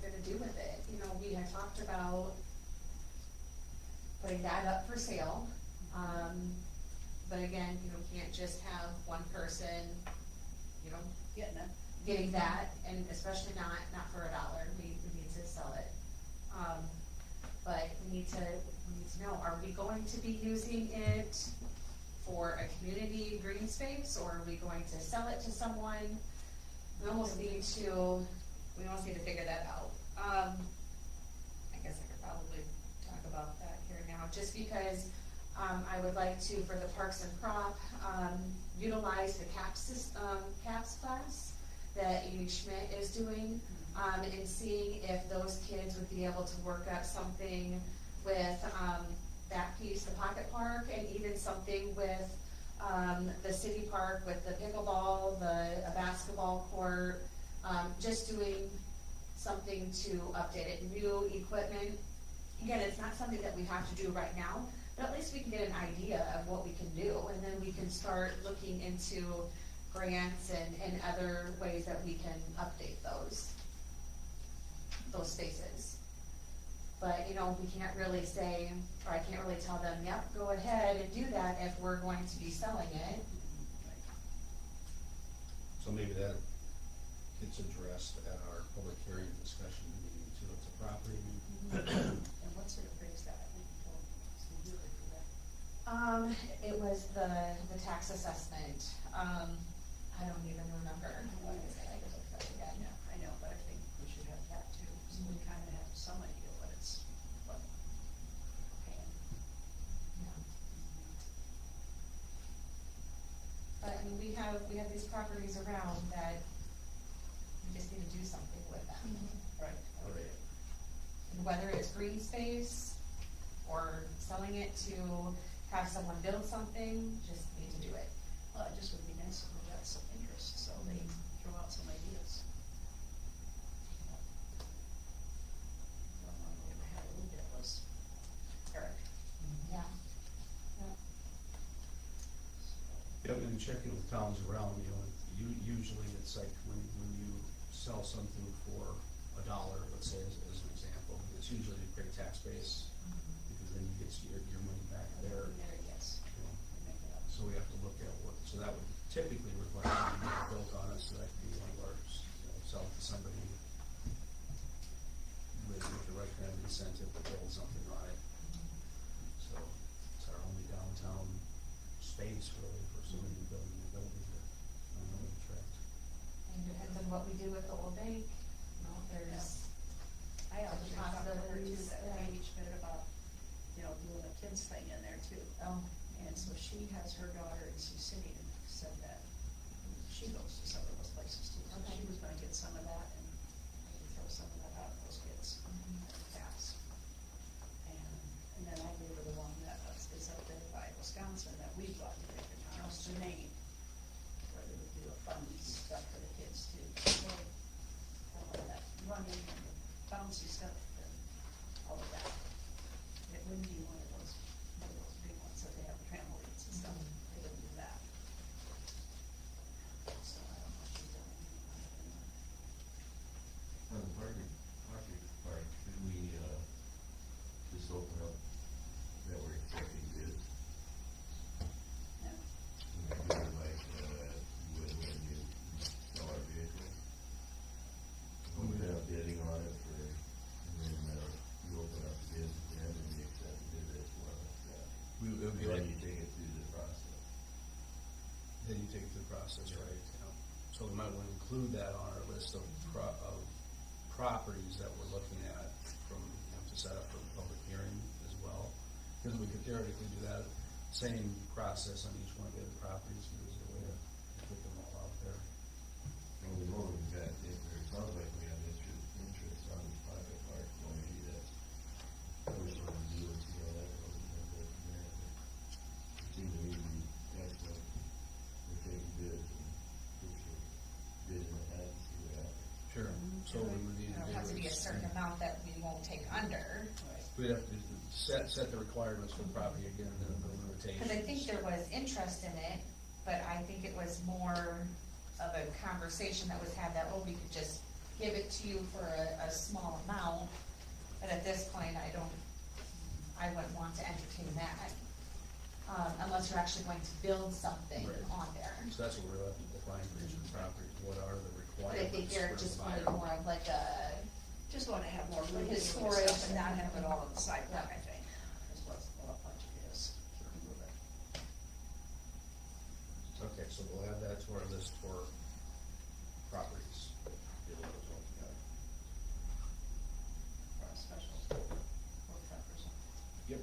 gonna do with it. We had talked about putting that up for sale. But again, we can't just have one person, Getting it. getting that, and especially not for $1. We need to sell it. But we need to know, are we going to be using it for a community green space, or are we going to sell it to someone? We almost need to figure that out. I guess I could probably talk about that here now, just because, I would like to, for the Parks and Prop, utilize the CAPS class that Amy Schmidt is doing, and seeing if those kids would be able to work up something with, that piece, the pocket park, and even something with, the city park with the pickleball, a basketball court, just doing something to update it, new equipment. Again, it's not something that we have to do right now, but at least we can get an idea of what we can do, and then we can start looking into grants and other ways that we can update those spaces. But, we can't really say, or I can't really tell them, yep, go ahead and do that if we're going to be selling it. So maybe that gets addressed at our public hearing discussion meeting too, it's a property. And what sort of phrase that, I think you told me, so you would do that. It was the tax assessment, I don't even remember what it said. these properties around that we just need to do something with them. Right. Right. And whether it's green space or selling it to have someone build something, just need to do it. Well, it just would be nice if we got some interest, so they throw out some ideas. One we ever had a little bit was Eric. Yeah. Yeah, and checking with towns around, usually it's like when you sell something for $1, let's say as an example, it's usually a great tax base, because then you get your money back there. There, yes. you know. We make it up. So we have to look at what, so that would typically require it to be built on it, so that could be one of ours, sell it to somebody with the right kind of incentive to build something on it. So it's our only downtown space really for somebody building a building that, we attract. And depends on what we do with the old bank, you know, there's, I also talked to her too, Possibilities, that yeah. page bit about, doing a kids thing in there too. oh, And so she has her daughter in Sioux City and said that she goes to some of those places too. So Okay. she was gonna get some of that and maybe throw some of that out at those kids. Tax. And then I gave her the one that is up there by Wisconsin that we bought in different towns, the name. Where they would do a fun stuff for the kids too. All of that running and bouncy stuff and all of that. It wouldn't be one of those big ones that they have trampolines and stuff. They wouldn't do that. So I don't know if she's done anything on it or not. On the parking part, should we, just open up that we're accepting bids? Yeah. You know, do it like, you would when you sell our vehicle. When we have bidding on it for, and then, you open up the bids at the end and you accept the bid as well as that. It would be And then like, you take it through the process. then you take the process, right, So we might want to include that on our list of properties that we're looking at from, to set up for public hearing as well. Because we could theoretically do that, same process on each one of the other properties, because the way to put them all out there. Well, we know we've got, it sounds like we have interest on the private part, well, maybe that's, what we're sort of do and see how that goes, and then go from there. But it seemed to me to be excellent, we're taking bids and push the bid in the hat and see what happens. Sure. So we would need to it has to be a certain amount that we won't take under. We'd have to set the requirements for the property again, and then the limitations. Cause I think there was interest in it, but I think it was more of a conversation that was had that, oh, we could just give it to you for a small amount. But at this point, I wouldn't want to entertain that, unless you're actually going to build something Right. on there. So that's what we're looking to define for each of the properties, what are the But I requirements think they're for the just buyer. wanted more of like a, Just wanna have more room Like to his do storage stuff and not and- have it all on the sidewalk, Yeah. I think, is what a bunch it is. Move it. Okay, so we'll add that to our list for properties. Get those all together. For a special work truck or something. Yep.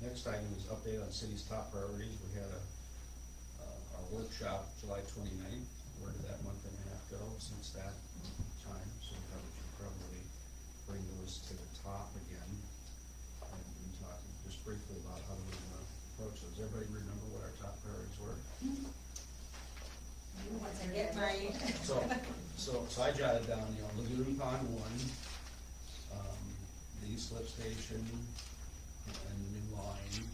Next item is update on city's top priorities. We had our workshop July 29th. Where did that month and a half go since that time? So we should probably bring those to the top again. And we talking just briefly about how do we want to approach those. Everybody remember what our top priorities were? once I get my, So I jotted down, Lagoon Pond 1, the East Lift Station, and the new line,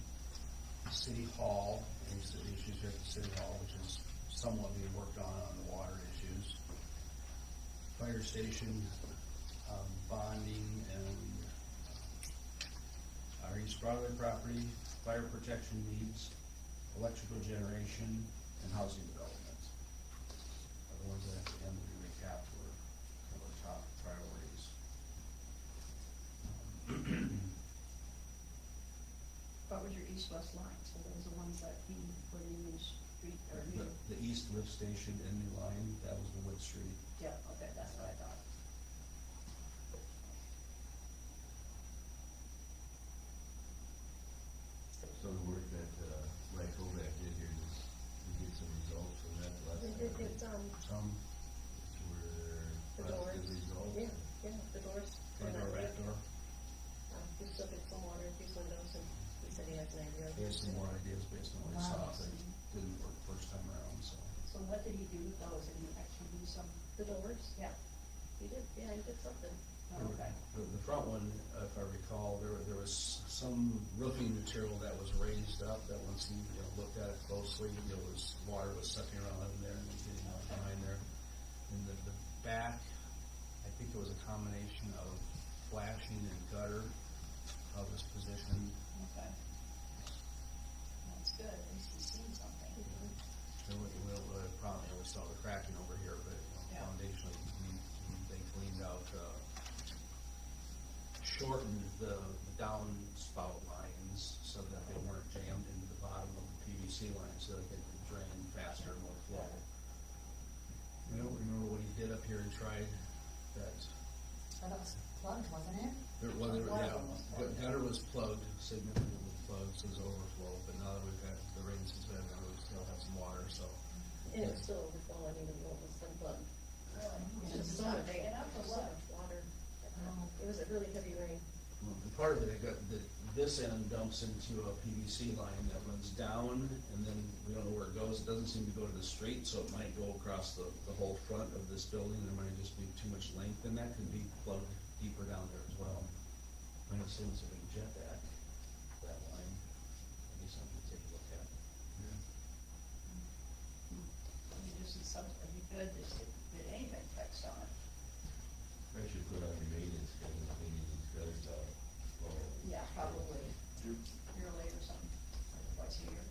City Hall, and the issues here at the City Hall, which is somewhat being worked on the water issues. Fire station, bonding, and our East Broadway property, fire protection needs, electrical generation, and housing development. Are the ones that at the end we recap were kind of our top priorities. What was your east-west line? So those are the ones that he put in the street, or he, The East Lift Station and new line, that was the Wood Street. yeah, okay, that's what I thought. The doors? Yeah. You did, yeah, you did something. Okay. The front one, if I recall, there was some roofing material that was raised up, that once you looked at it closely, water was sucking around in there and getting behind there. In the back, I think it was a combination of flashing and gutter of this position. Okay. That's good, at least he's seen something. Probably we saw the cracking over here, but Yeah. foundationally, they cleaned out, shortened the downspout lines so that they weren't jammed into the bottom of the PVC line, so that they could drain faster, more flow. I don't remember what he did up here and tried that. That was plugged, wasn't it? Gutter was plugged, significantly plugged, so it was overflow, but now that we've got the rain since we still have some water, so. And it's still overflowing even though it was unplugged. It's not big enough or So what? much water. It was a really heavy rain. And part of it, this end dumps into a PVC line that runs down, and then we don't know where it goes. It doesn't seem to go to the street, so it might go across the whole front of this building. There might just be too much length, and that could be plugged deeper down there as well. Might have seen some jet that line. Maybe something to take a look at. You just need something, it'd be good just to get anything fixed on it. I should put on your maintenance schedule, cleaning these gutters out. Well, Yeah, probably yearly or something, like twice a year.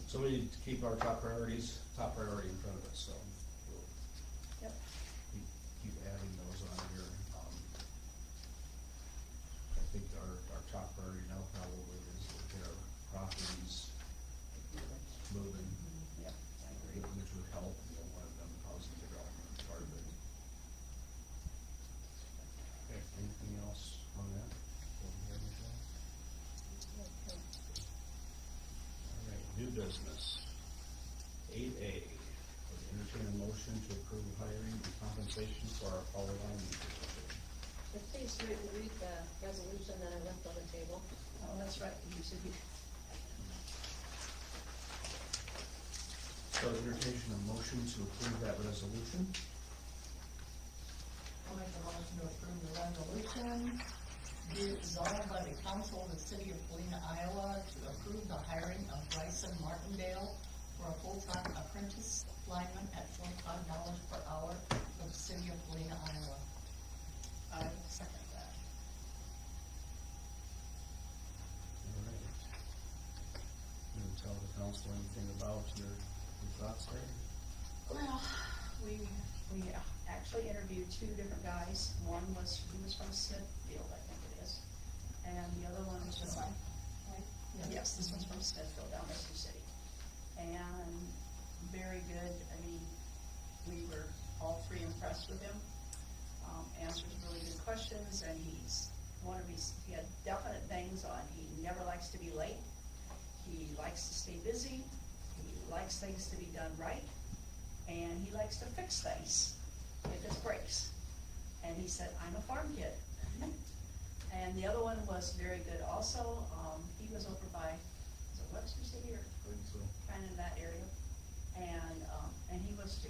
So we need to keep our top priority in front of us, so we'll Yep. keep adding those on here. I think our top priority now probably is to get our properties moving, Yep, I agree. which would help, one of them housing development part of it. Okay, anything else on that? Over here, Michelle? All right, new business. 8A, entertain a motion to approve hiring and compensation for our Paullina position. Please read the resolution that I left on the table. Oh, that's right, you said you, So entertain a motion to approve that resolution. I'll make a motion to approve the resolution. Be it resolved by the council of the city of Paullina, Iowa, to approve the hiring of Bryson Martindale for a full-time apprentice lineman at $45 per hour for the city of Paullina, Iowa. I second that. All right. You want to tell the council anything about your thoughts there? Well, we actually interviewed two different guys. He was from Smithfield, I think it is. And the other one was from, yes, this one's from Smithfield, down in Sioux City. And very good, I mean, we were all three impressed with him. Answers really good questions, and he had definite things on, he never likes to be late. He likes to stay busy. He likes things to be done right. And he likes to fix things if it breaks. And he said, I'm a farm kid. And the other one was very good also. He was over by, is it Webster City or I think so. kind of in that area? And he was too.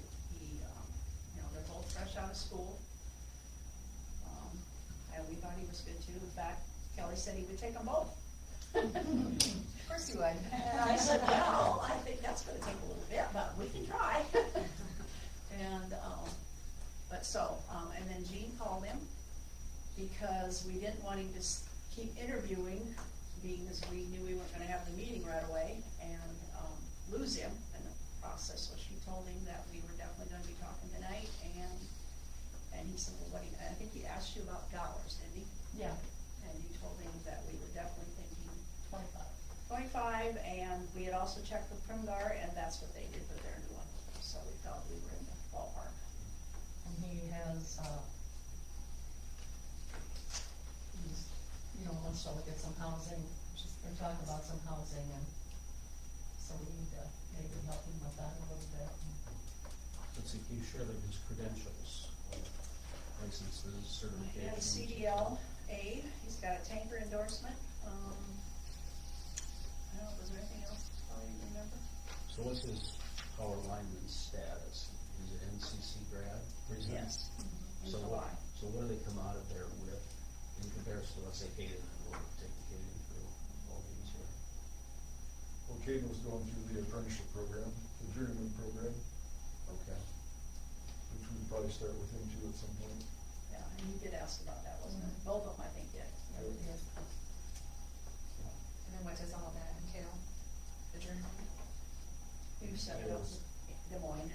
They're both fresh out of school. And we thought he was good too. In fact, Kelly said he would take them both. Of course you would. And I said, well, I think that's gonna take a little bit, but we can try. And, and then Jean called him because we didn't want him to keep interviewing, being as we knew we weren't gonna have the meeting right away and, lose him in the process. So she told him that we were definitely gonna be talking tonight, and he said, well, I think he asked you about dollars, didn't he? Yeah, And you told him that we were definitely thinking 25. 25, and we had also checked with Primgar, and that's what they did for their new one. So we felt we were in the ballpark. And he has, wants to look at some housing, or talk about some housing, and so we need to maybe help him with that a little bit. Let's see, can you share like his credentials, licenses, He certifications? has CDL-A, he's got a tanker endorsement. I don't know, was there anything else, probably you remember? So what's his power lineman status? Is it NCC grad? recently? Yes. In So July. what do they come out of there with in comparison to, let's say, Hayden, and we're taking Hayden through all these here? Well, Caden was going through the apprenticeship program, the journeyman program, Okay. which we'd probably start with him too at some point. Yeah, and you did ask about that, wasn't it? Both of them, I think, did. Yeah, we did. And then what does all that entail? The journal? You set it up with Des Moines.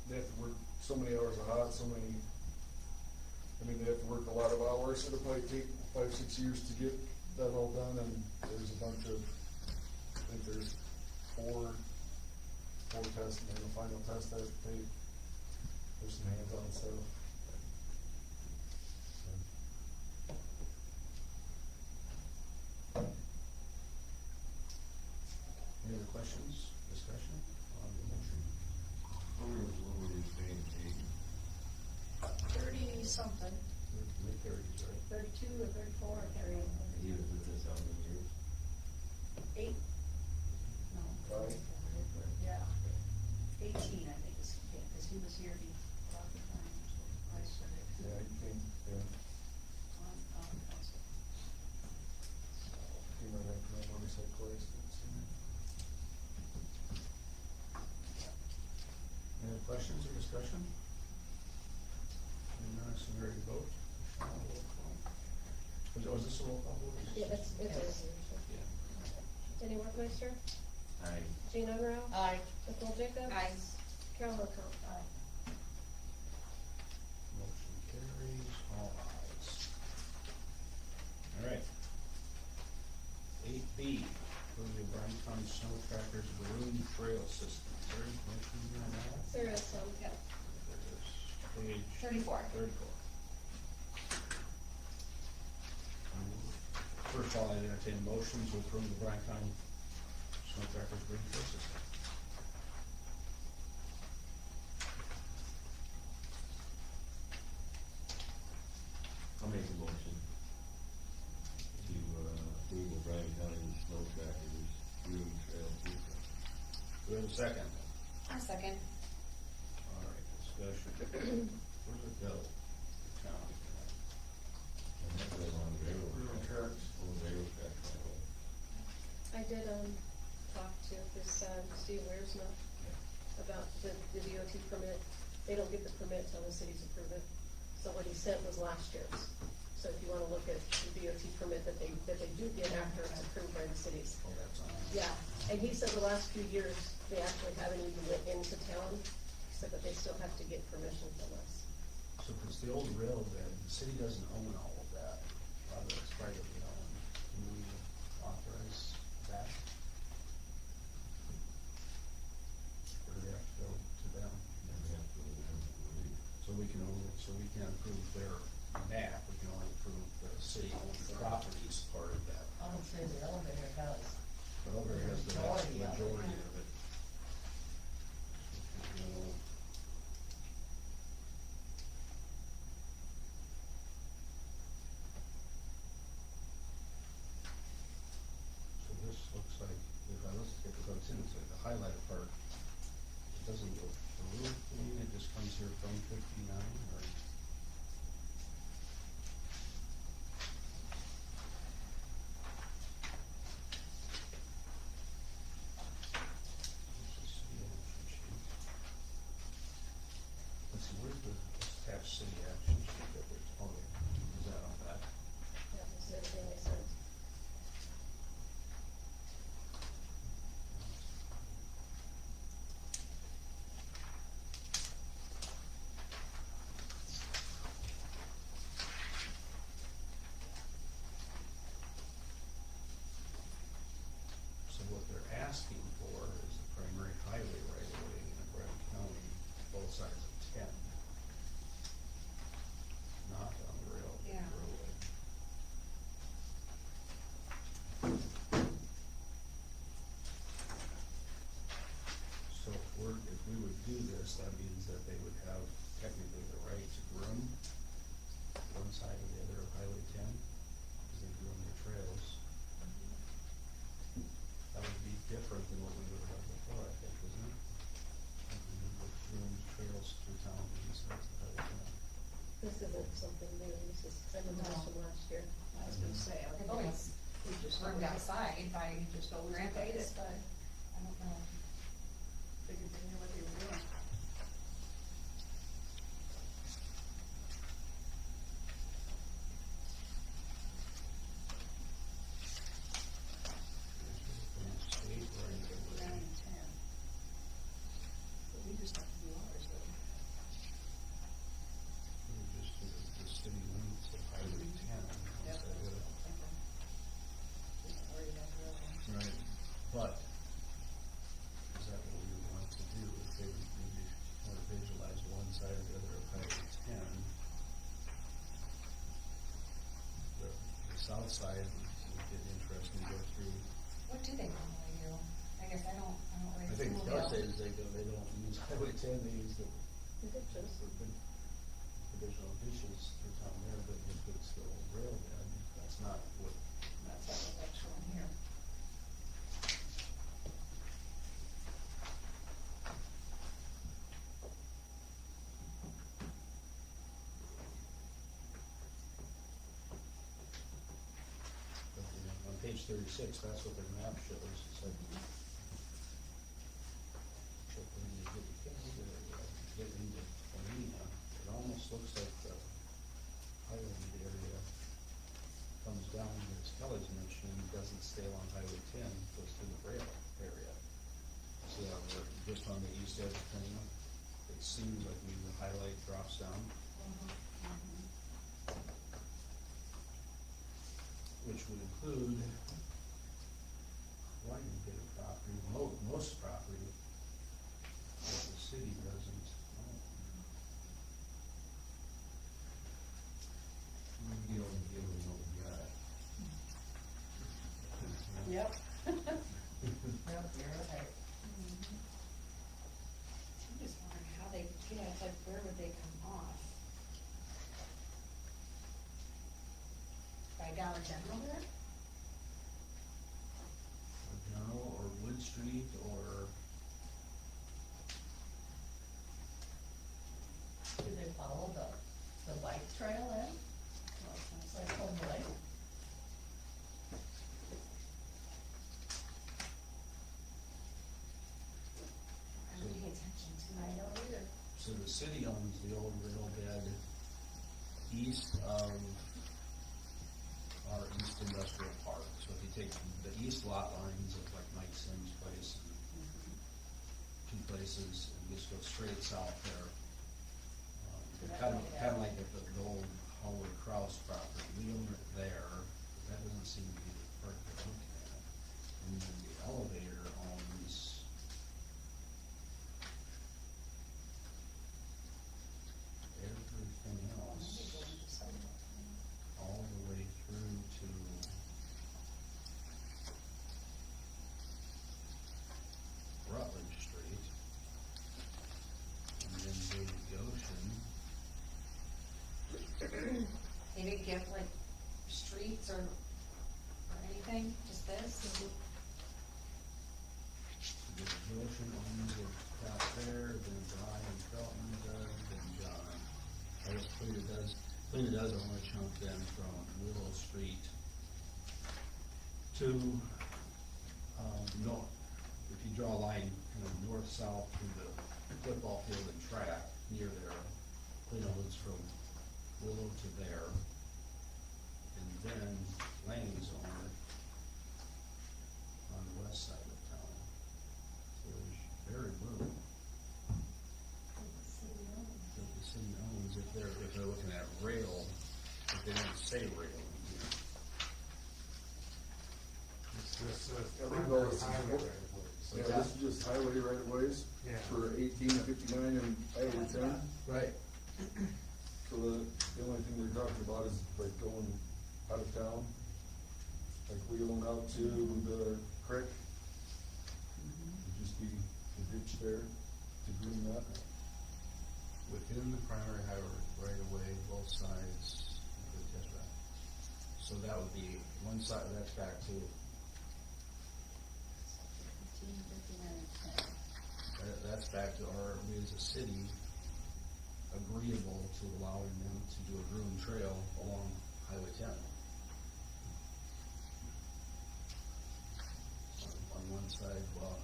They have to work so many hours a hot, so many, I mean, they have to work a lot of hours, it'll probably take 5-6 years to get that all done, and there's a bunch of, I think there's four tests, and then the final test has to take, there's some hands-on stuff. Any other questions, discussion on the motion? What were you paying Hayden? 30-something, Mid-thirties, right? 32 or 34, I can't remember. He was with us how many years? 8, no, Five? yeah, 18, I think, is, because he was here about the time I started Yeah, you came, yeah, on council. he might have come on his head twice. Any other questions or discussion? Any none, so we ready to vote? Was this a roll call vote? Yeah, it's Yes. Yeah. Danny Workmeister, Aye. Jean Enra, Aye. Nicole Jacobs. Aye. Carol Huckrow. Aye. Motion carries, all ayes. All right. 8B, approve the Bryan County Snow Trackers Balloon Trail System. Is there information on that? There is some. Yeah. There is page 34. 34. First of all, I entertain a motion to approve the Bryan County Snow Trackers Balloon Trail System. I'll make a motion to, approve the Bryan County Snow Trackers Room Trail System. Do we have a second? A second. All right, discussion. Where's it go? Town. And that's right along the railroad. Railroad tracks. Old railroad track, right? I did, talk to this, Steve Wiersma about the DOT permit. They don't give the permit till the cities approve it. So what he sent was last year's. So if you wanna look at the DOT permit that they do get after it's approved by the cities. Oh, that's on. Yeah, and he said the last few years, they actually haven't even went into town, he said, but they still have to get permission from us. So if it's the old railbed, the city doesn't own all of that, rather it's privately owned, can we authorize that? Or do they have to go to them? And we have to, So we can only, so we can't approve their map, we can only approve the city-owned properties part of that. I would say the elevator has. But over has the vast Majority of it. majority of it. So this looks like, if I look at what's in, it's like the highlighted part, it doesn't go through, it just comes here from 59, or? Let's see, where's the attached city action sheet that there's, oh, is that on that? That was everything they sent. So what they're asking for is the primary highway right away in Bryan County, both sides of 10. Not on the Yeah. railway. So if we would do this, that means that they would have technically the right to groom one side or the other of Highway 10, because they groom their trails. That would be different than what we would I remember this from last year. I was gonna say, It I always we just burned outside by just always grandpas, but I don't know. figured they knew what they were doing. State right away. 9 and 10. But we just have to do ours though. We just do the city limits of Highway 10. Yep. instead of- We don't worry about the other ones. Right, but is that what we would want to do? If they maybe want to visualize one side or the other of Highway 10, the south side would get interesting to go through. What do they normally do? I guess I don't really. I think school the deal. say is they don't use Highway 10, they use the We did just, provisional dishes for town there, but if it's the old rail bed, that's not what. That's not what that's showing here. But, on page 36, that's what their map shows. It's like, but when you get into Paullina, it almost looks like the Highland area comes down, as Kelly's mentioned, doesn't stay along Highway 10, goes through the rail area. So we're just on the east edge of Paullina. It seems like maybe the highlight drops down, which would include quite a bit of property, most property that the city doesn't own. You don't give them what we got. Yep. Yep, you're right. I'm just wondering how they get, like, where would they come off? By Dollar General there? Or General, or Wood Street, or, Do they follow the bike trail in? Well, it's like Home Lake. I don't pay attention to it. I don't either. so the city owns the old rail bed east of our East Industrial Park. So if you take the east lot lines of like Mike Sims' place, two places, and just go straight south there. Kind of like the old Howard Kraus property, we own it there, that doesn't seem to be the part they're looking at. And then the elevator owns everything else, all the way through to Rutledge Street. And then David Goshen. They didn't give like streets or anything, just this? The Goshen owns it out there, then Brian Felton does, then John. I guess Paullina does own a chunk then from Willow Street to, north. If you draw a line kind of north-south through the football field and track near there, Paullina owns from Willow to there. And then Lang's own it on the west side of town. So there's very little that the city owns if they're looking at rail, if they don't say rail in here. It's just a Yeah, we primary know it's- highway right of ways. Yeah, this is just highway right of ways Yeah. for 1859 and Highway 10. Right. So the only thing they're talking about is like going out of town, like wheeling out to the creek. Would just be the ditch there to groom that. Within the primary highway right of way, both sides of the test track. So that would be one side, that's back to, 1559 and 10. that's back to our, we as a city agreeable to allowing them to do a groomed trail along Highway 10. On one side, well,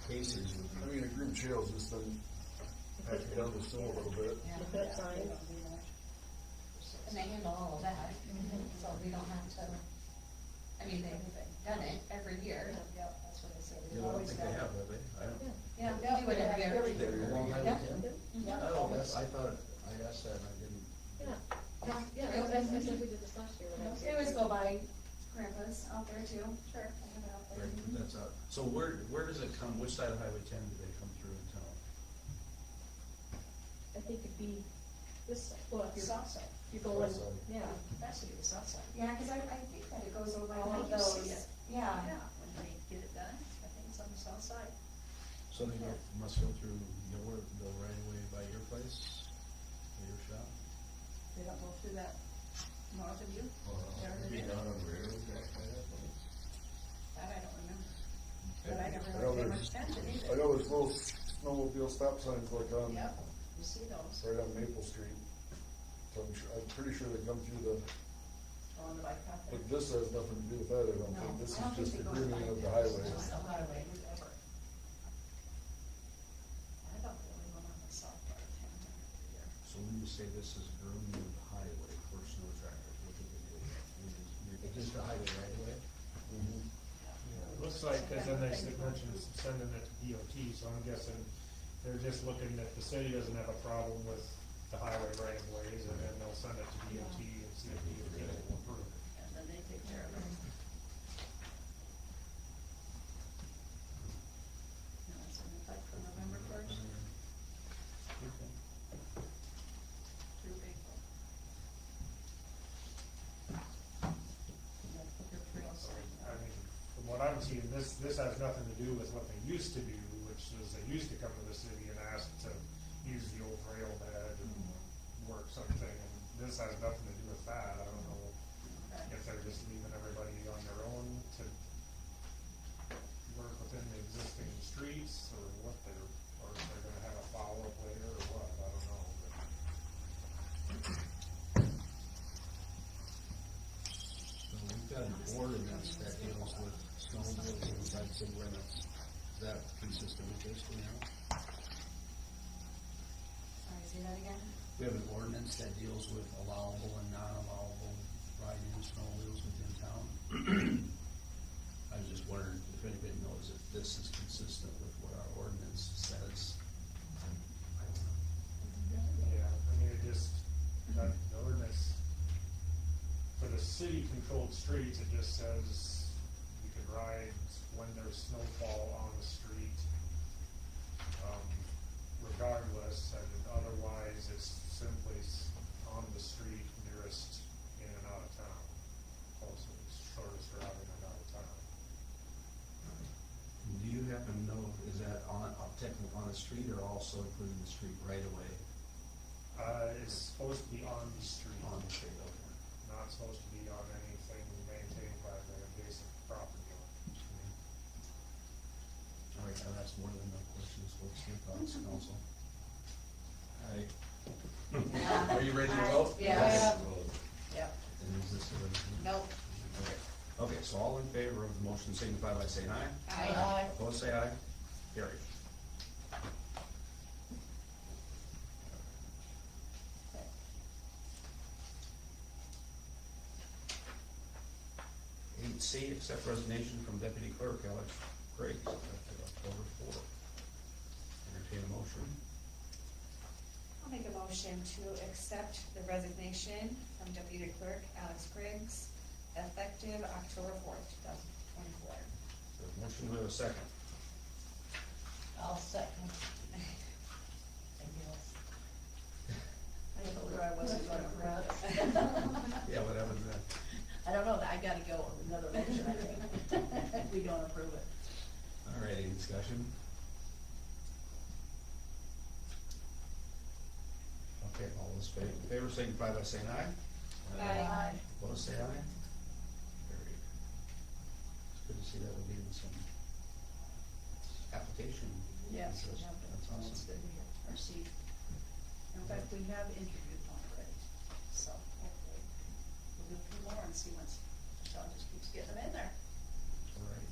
Casey's would I be, mean, a green trail's just then, have to down the snow a little bit. Yeah. Put signs. And they handle all of that, so we don't have to, I mean, they've done it every year. Yeah, that's what I said. you know, I don't think they have, have they? I don't. Yeah, we do it every year. They're along Highway Yeah. 10? Yeah. Oh, that's, I thought, I asked that and I didn't. Yeah, I said we did this last year. when I was They always go by grandpa's out there too. Sure. I have it out there. Right, that's out. So where does it come, which side of Highway 10 do they come through in town? I think it'd be this, well, if you're, South side. you're going, South side. yeah. That's the south side. Yeah, cause I think that it goes over I all of think you see those. it. Yeah. Yeah, when they get it done, I think it's on the south side. So they must go through the right of way by your place, or your shop? They don't go through that north of you? There it Be is. down on the railroad track by that place. That I don't remember. But I never I know really paid there's, much attention I either. know there's little snowmobile stop signs like on, Yep, you see those right on Maple Street. So I'm pretty sure they come through the, on the bike path there. but this has nothing to do with that, I don't No, think. This I don't is think just they the go to grooming bike of the paths. highway. It's the highway, ever. I thought we only went on the south part of town every year. So when you say this is grooming the highway for snow tractors, what do they do? It's just a highway right away? Mhm. Looks like, cause then they mentioned sending it to DOT, so I'm guessing they're just looking that the city doesn't have a problem with the highway right of ways, and then they'll send it to DOT and see if DOT will approve it. And then they take care of it. No, it's in effect for November first Okay. through April. They'll put their trails in. I mean, from what I'm seeing, this has nothing to do with what they used to do, which is they used to come to the city and ask to use the old rail bed and work something, and this has nothing to do with that. I don't know Okay. if they're just leaving everybody on their own to work within the existing streets, or what they're, or if they're gonna have a follow-up later, or what, I don't know, but. So we've got an ordinance that deals with snowmobiles inside city limits. Is that consistent with this, do you know? Sorry, say that again? We have an ordinance that deals with allowable and non-allowable riding in snowmobiles within town. I was just wondering if anybody knows if this is consistent with what our ordinance says. Yeah, I mean, it just, that the ordinance, for the city-controlled streets, it just says you can ride when there's snowfall on the street, regardless, and otherwise, it's simply on the street nearest in and out of town, shortest route in and out of town. Do you happen to know, is that technically on a street or also including the street right away? It's supposed to be on the street, On the street, okay. not supposed to be on anything maintained by the adjacent property owner. All right, now that's more than enough questions. What's your thoughts, council? Are you ready to vote? Yeah. Yep. And is this a resolution? Nope. Okay. Okay, so all in favor of the motion signify by saying aye. Aye. Opposed, say aye. Carried. Eight C, accept resignation from Deputy Clerk Alex Craig, effective October 4th. Entertain a motion. I'll make a motion to accept the resignation from Deputy Clerk Alex Griggs, effective October 4th, 2024. So motion, we have a second. I'll second. I told her I wasn't gonna run. Yeah, what happens then? I don't know, I gotta go with another motion, I think, if we don't approve it. All right, any discussion? Okay, all those in favor signify by saying aye. Aye. Opposed, say aye. Carried. It's good to see that we're getting some application. Yes, we interest. have to, That's it's awesome. good to hear, or see. In fact, we have interviewed one already, so hopefully we'll do a few more. more and see once, Michelle just keeps getting them in there. Right.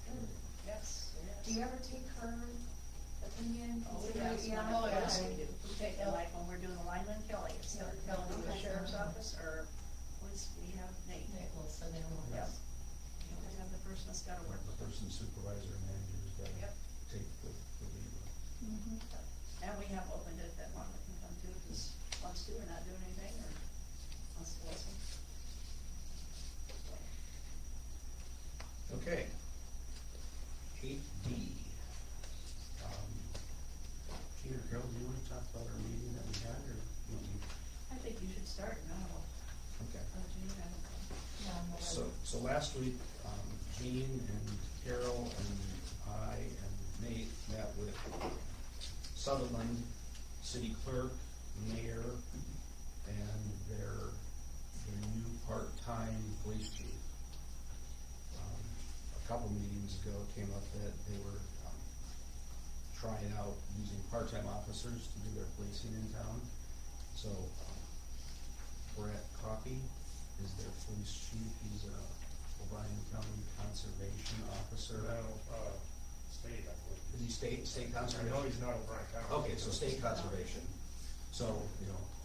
Yes, yes. Do you ever take her opinion? Oh, consider- yes, yeah? oh, yes, Okay. we do. We take it like when we're doing Lyman Kelly, it's the Kelly, the Okay. sheriff's office, or we have Nate. Nate will send in one. Yes. You always have the person that's gotta work. The person supervisor and manager has got to Yep. take the lead. And we have opened it that Martha can come to, if he wants to, or not doing anything, or wants to listen. Okay. 8D. Peter, Carol, do you want to talk about our meeting that we had, or you want me? I think you should start now. Okay. Gene, I don't know. Yeah, I'm ready. So last week, Gene and Carol and I and Nate met with Sutherland, city clerk, mayor, and their new part-time police chief. A couple meetings ago, it came up that they were trying out using part-time officers to do their policing in town. So Brett Coffey is their police chief. He's a O'Brien County Conservation Officer. No, state, I believe. Is he state I conservation? know he's not O'Brien County. Okay, so state conservation. So,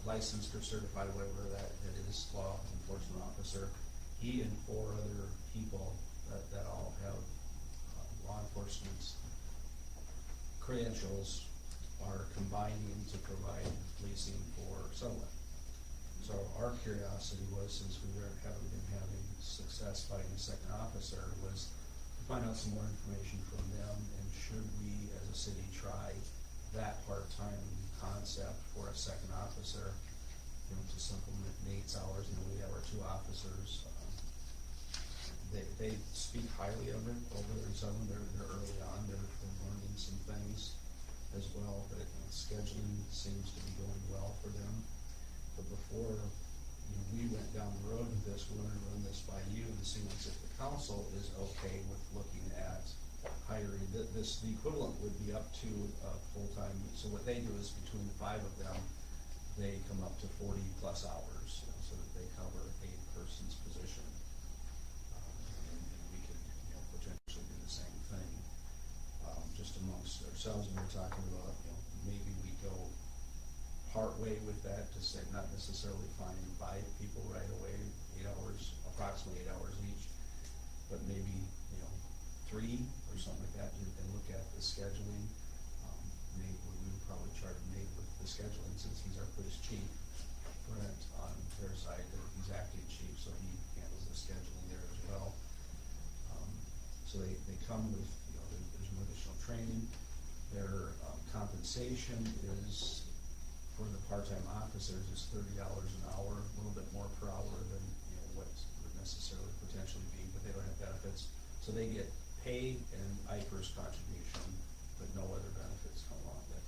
licensed or certified, whatever that is, law enforcement officer. He and 4 other people that all have law enforcement credentials are combining to provide policing for Sutherland. So our curiosity was, since we haven't been having success finding a second officer, was to find out some more information from them, and should we as a city try that part-time concept for a second officer, to supplement Nate's hours. We have our 2 officers. They speak highly of it over there in Sutherland. They're early on, they're learning some things as well, but scheduling seems to be going well for them. But before we went down the road with this, we wanted to run this by you and see if the council is okay with looking at hiring. The equivalent would be up to full-time. So what they do is between the 5 of them, they come up to 40 plus hours, so that they cover a person's position. And we could potentially do the same thing just amongst ourselves. And we're talking about maybe we go part way with that to say not necessarily find 5 people right away, 8 hours, approximately 8 hours each, but maybe 3 or something like that, and look at the scheduling. Nate, we would probably charge Nate with the scheduling since he's our police chief. Brent on their side, he's acting chief, so he handles the scheduling there as well. So they come with, there's no additional training. Their compensation is, for the part-time officers, is $30 an hour, a little bit more per hour than what would necessarily potentially be, but they don't have benefits. So they get pay and IFRS contribution, but no other benefits come along with it.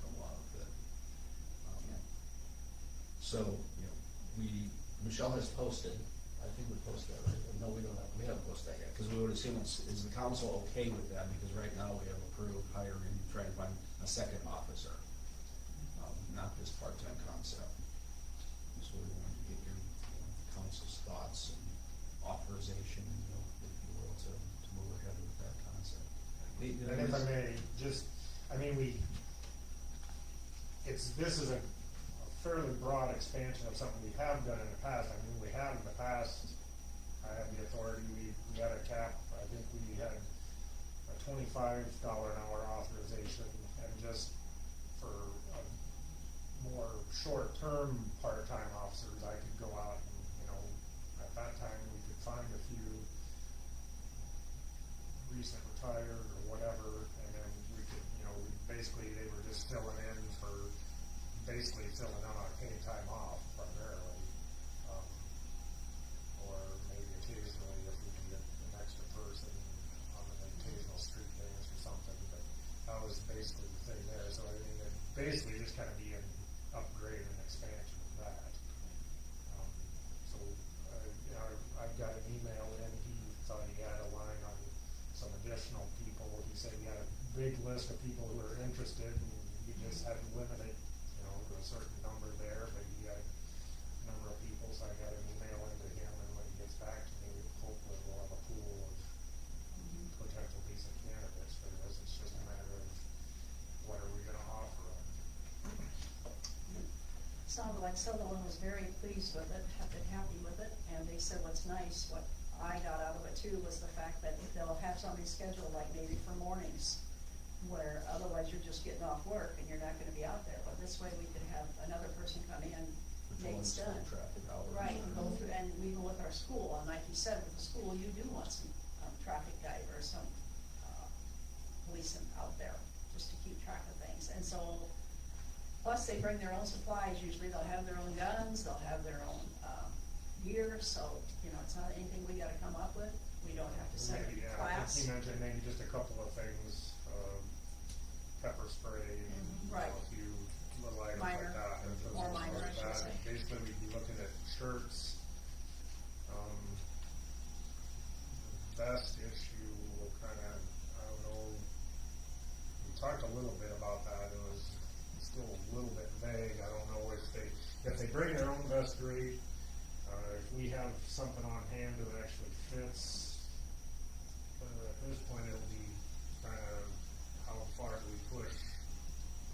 So, Michelle has posted, I think we posted that, right? No, we haven't posted that yet, because we would assume is the council okay with that, because right now we have approved hiring, trying to find a second officer, not this part-time concept. So we wanted to get your council's thoughts and authorization, if you will, to move ahead with that concept. And if I may, this is a fairly broad expansion of something we have done in the past. We have in the past, I have the authority, we had a cap, I think we had a $25 an hour authorization, and just for more short-term part-time officers, I could go out and, at that time, we could find a few recent retired or whatever, and then we could, basically, they were just filling in on any time off primarily. Or maybe occasionally if we can get an extra person on an occasional street dance or something, but that was basically the thing there. So it basically just kind of be an upgrade and expansion of that. I've got an email in, he thought he had a line on some additional people. He said he had a big list of people who were interested, and he just had to limit it, to a certain number there, but he had a number of people, so I got an email into him, and when he gets back to me, sounded like Sutherland was very pleased with it, have been happy with it, and they said what's nice, what I got out of it too, was the fact that they'll have somebody scheduled like maybe for mornings, where otherwise you're just getting off work and you're not gonna be out there, but this way we could have another person come in, make it done. Traffic hours. Right, and go through, and even with our school, and like you said, with the school, you do want some, traffic guy or some, policeman out there, just to keep track of things, and so, plus they bring their own supplies, usually they'll have their own guns, they'll have their own, gear, so, you know, it's not anything we gotta come up with, we don't have to send Maybe, a yeah, I class. think he mentioned maybe just a couple of things, pepper spray, Right. a few little items Minor, like that. and or things minor, like I should that. say. Basically, we'd be looking at shirts, vest issue, will kinda, I don't know, we talked a little bit about that, it was still a little bit vague, I don't know if they bring their own vest, great. If we have something on hand that actually fits, at this point, it'll be kind of how far do we push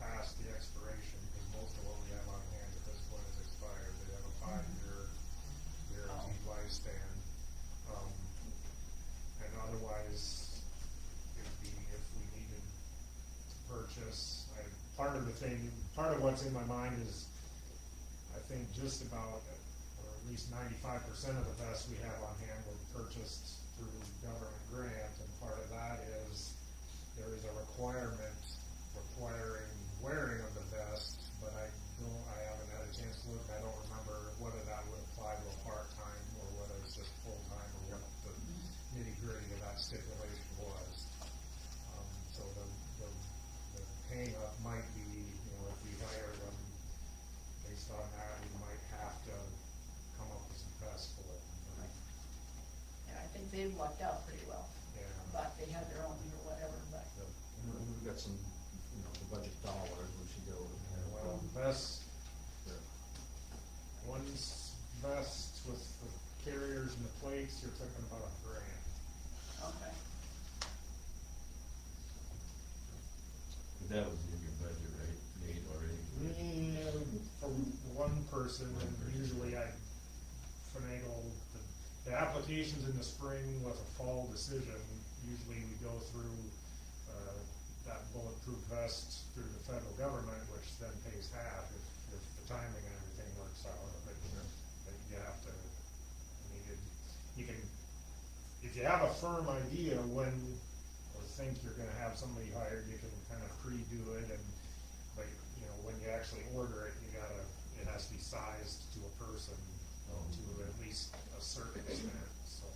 past the expiration, because most of what we have on hand at this point is expired. They have a 5-year guaranteed lifespan. And otherwise, it'd be if we needed to purchase, part of what's in my mind is, I think just about, or at least 95% of the vests we have on hand were purchased through government grant, and part of that is, there is a requirement requiring wearing of the vest, but I haven't had a chance to look, I don't remember whether that would apply to a part-time, or whether it's just full-time, or what the nitty-gritty of that stipulation was. So the hang-up might be, you know, if we hire them, based on that, we might have to come up with some vests for it. And I think they've lucked out pretty well, Yeah. but they had their own or whatever, but. We've got some, you know, the budget dollars, we should go. Well, vests, one's vest with the carriers and the plates, you're talking about $1,000. Okay. That was in your budget, right, Nate, already? For one person, and usually I finagle the applications in the spring with a fall decision. Usually we go through, that bulletproof vest through the federal government, which then pays half if the timing and everything works out. But you have to, I mean, you can, if you have a firm idea when, or think you're gonna have somebody hired, you can kind of pre-do it, but, you know, when you actually order it, it has to be sized to a person, to at least a certain extent, so.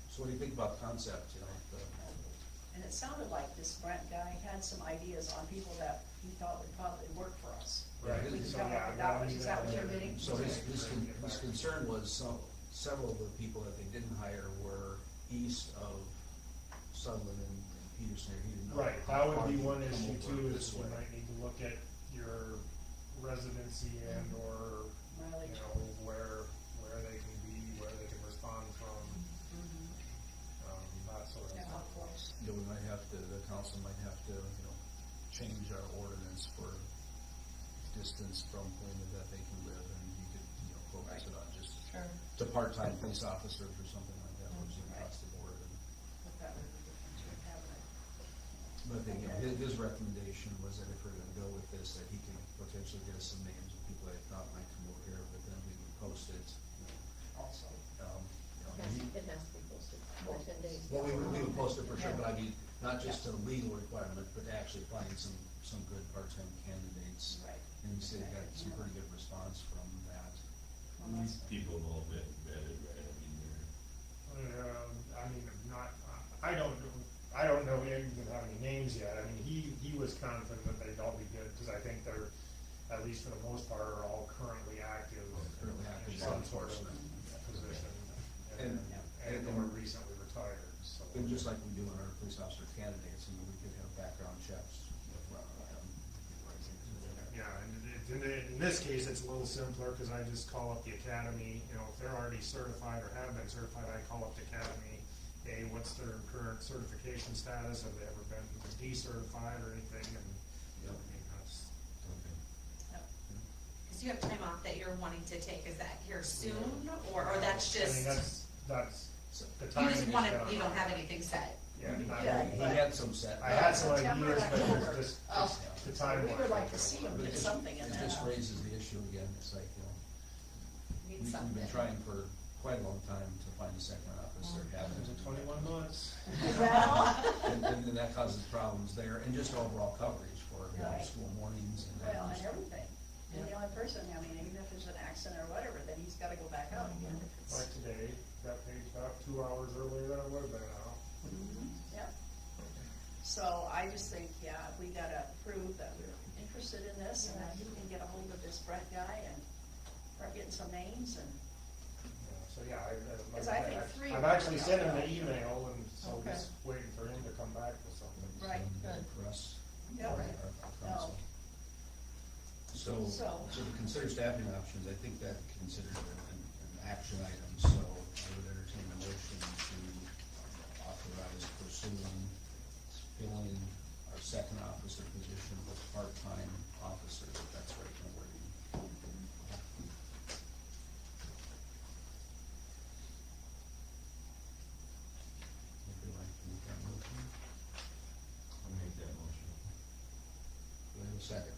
So what do you think about the concept, you know, And it sounded like this Brent guy had some ideas on people that he thought would probably work for us. Right, We can so, come up yeah, with that, well, is that what you're getting? So his concern was several of the people that they didn't hire were east of Sutherland and Peterson, or he didn't know. Right, how that would far be you one come issue over too, this is we way. might need to look at your residency and or, you Mileage. know, where they can be, where they can respond from, that sort of Yeah, thing. of course. You know, we might have to, the council might have to, you know, change our ordinance for distance from Paullina that they can live, and you could, you know, focus it on just Sure. to part-time police officers or something like that, which is across the board. But that would be different to having it. But then, you know, his recommendation was that if we're gonna go with this, that he could potentially get us some names of people that thought might come over here, but then we would post it, you know, Also. you know, It has to be posted for 10 days. well, we would post it for sure, but I mean, not just a legal requirement, but actually find some good part-time candidates. Right. And you said you got some pretty good response from that. Well, that's- People have all been vetted, right, I mean, I don't know, we even have any names yet, I mean, he was confident that they'd all be good, because I think they're, at least for the most part, are all currently active. Currently active in some law sort of enforcement. position, And- or recently retired, so. And just like we do in our police officer candidates, I mean, we could have background checks. Yeah, and in this case, it's a little simpler, because I just call up the academy, you know, if they're already certified or have been certified, I call up the academy, hey, what's their current certification status, have they ever been decertified or anything, and, I mean, that's, do you have time off that you're wanting to take? Is that here soon, or that's I mean, just, that's, the you timing just is wanna, down. you don't have anything set? Yeah, Yeah, He had some set. I had some September, ideas, but October. it's just, Oh. the time. We would like to see them But it get just- something in It there. just raises the issue again, it's like, Need we've something. been trying for quite a long time to find a second office, there haven't. Is it 21 months? Well, And then that causes problems there, and just overall coverage for, Right. school mornings and that. well, and everything. And the only person, I mean, even if there's an accident or whatever, then he's gotta go back out again. if it's- Like today, got paid about 2 hours earlier than I would have been out. Yep. So I just think, yeah, we gotta prove that we're interested in this and that he can get a hold of this Brett guy and start getting some names and. Yeah, so yeah, like 'Cause I I think said, three I've would actually be sent him okay. the email, and so Okay. just waiting for him to come back with something. Right, Good for us. Yep. for our council. So, So- so to consider staffing options, I think that considered an action item, so I would entertain a motion to authorize pursuing, filling our second officer position with part-time officers, if that's right in wording. Would you like to make that motion? I'll make that motion. Do I have a second?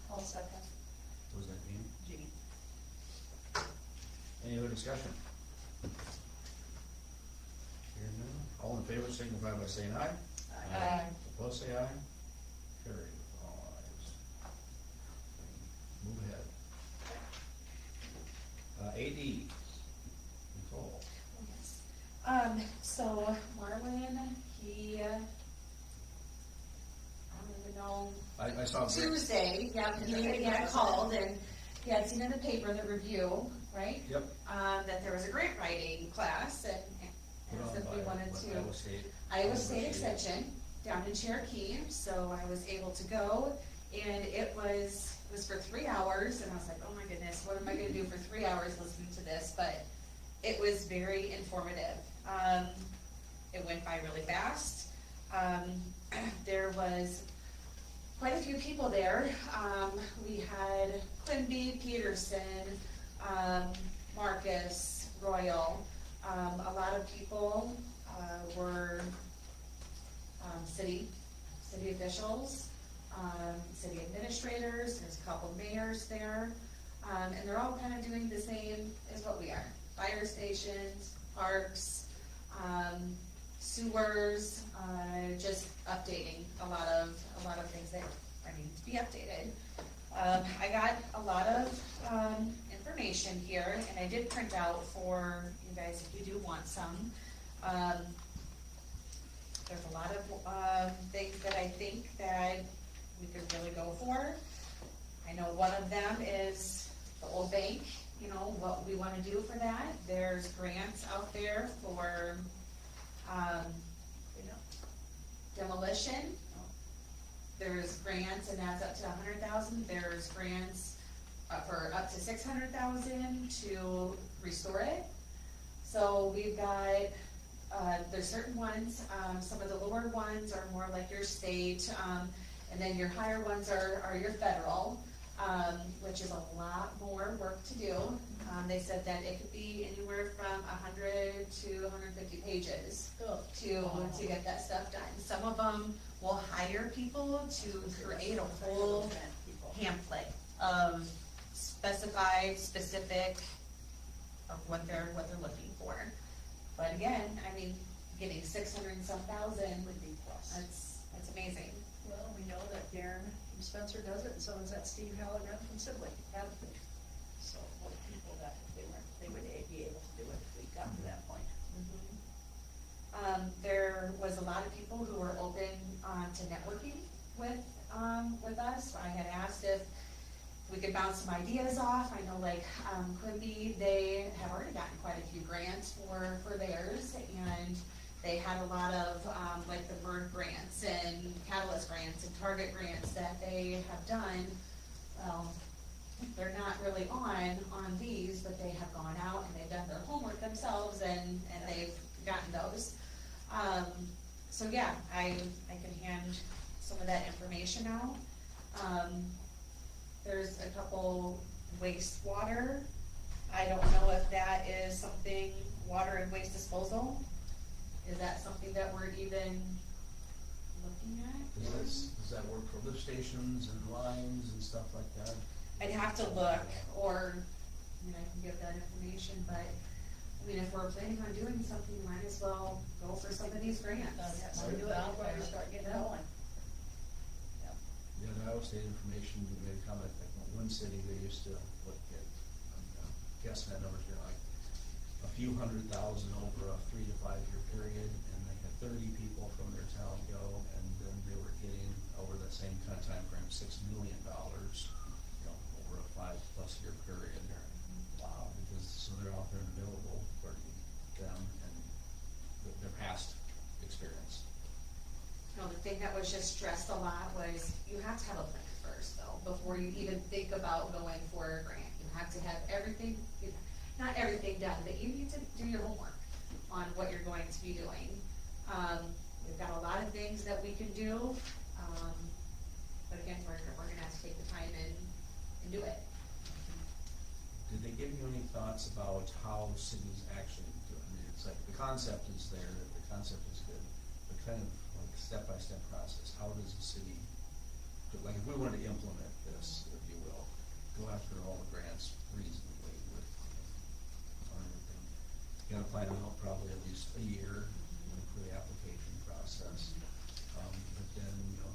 I'll second. Was that Dean? Jean. Any other discussion? Hearing none, all in favor signify by saying aye. Aye. Opposed, say aye. Carried with all ayes. Move ahead. AD, Nicole. So Marlon, he, I don't even know, I saw. Tuesday, yeah, he had called and he had seen in the paper the review, right? Yep. That there was a grant writing class and asked if we wanted to. Iowa State. Iowa State Extension down in Cherokee, so I was able to go, and it was for 3 hours, and I was like, oh my goodness, what am I gonna do for 3 hours listening to this, but it was very informative. It went by really fast. There was quite a few people there. We had Quimby, Peterson, Marcus, Royal, a lot of people, were, city officials, city administrators, there's a couple mayors there, and they're all kind of doing the same as what we are. Fire stations, parks, sewers, just updating a lot of things that need to be updated. I got a lot of, information here, and I did print out for you guys if you do want some. There's a lot of, things that I think that we could really go for. I know one of them is the old bank, you know, what we wanna do for that. There's grants out there for, demolition. There's grants, and that's up to 100,000. There's grants for up to 600,000 to restore it. So we've got, there's certain ones, some of the lower ones are more like your state, and then your higher ones are your federal, which is a lot more work to do. They said that it could be anywhere from 100 to 150 pages to get that stuff done. Some of them will hire people to create a whole pamphlet of specific of what they're looking for. But again, I mean, getting 600 and some thousand would be plus. That's amazing. Well, we know that Darren from Spencer does it, and so does that Steve Halligan from Sibley. So, what people that they would be able to do it if we got to that point. There was a lot of people who were open, to networking with us. I had asked if we could bounce some ideas off. I know like, Quimby, they have already gotten quite a few grants for theirs, and they had a lot of, like the Bird grants and Catalyst grants and Target grants that they have done. Well, they're not really on these, but they have gone out and they've done their homework themselves and they've gotten those. So yeah, I can hand some of that information out. There's a couple wastewater. I don't know if that is something, water and waste disposal, is that something that we're even looking at? Does that work for lift stations and lines and stuff like that? I'd have to look, or, I mean, I can give that information, but, I mean, if we're planning on doing something, we might as well go for some of these grants. That's do it before we start getting going. Yeah, the Iowa State information made a comment, like one city, they used to look at, I'm guessing that number's been like a few $100,000 over a 3 to 5 year period, and they had 30 people from their town go, and then they were getting, over the same kind of time frame, $6 million, you know, over a 5+ year period. Wow, because, so they're out there and available for them and their past experience. No, the thing that was just stressed a lot was you have to have a plan first though, before you even think about going for a grant. You have to have everything, not everything done, but you need to do your homework on what you're going to be doing. We've got a lot of things that we can do, but again, we're gonna have to take the time and do it. Did they give you any thoughts about how cities actually do it? I mean, it's like, the concept is there, the concept is good, but kind of like step-by-step process, how does the city, like if we wanted to implement this, if you will, go after all the grants reasonably with, on everything, you gotta plan out probably at least a year for the application process. But then, you know,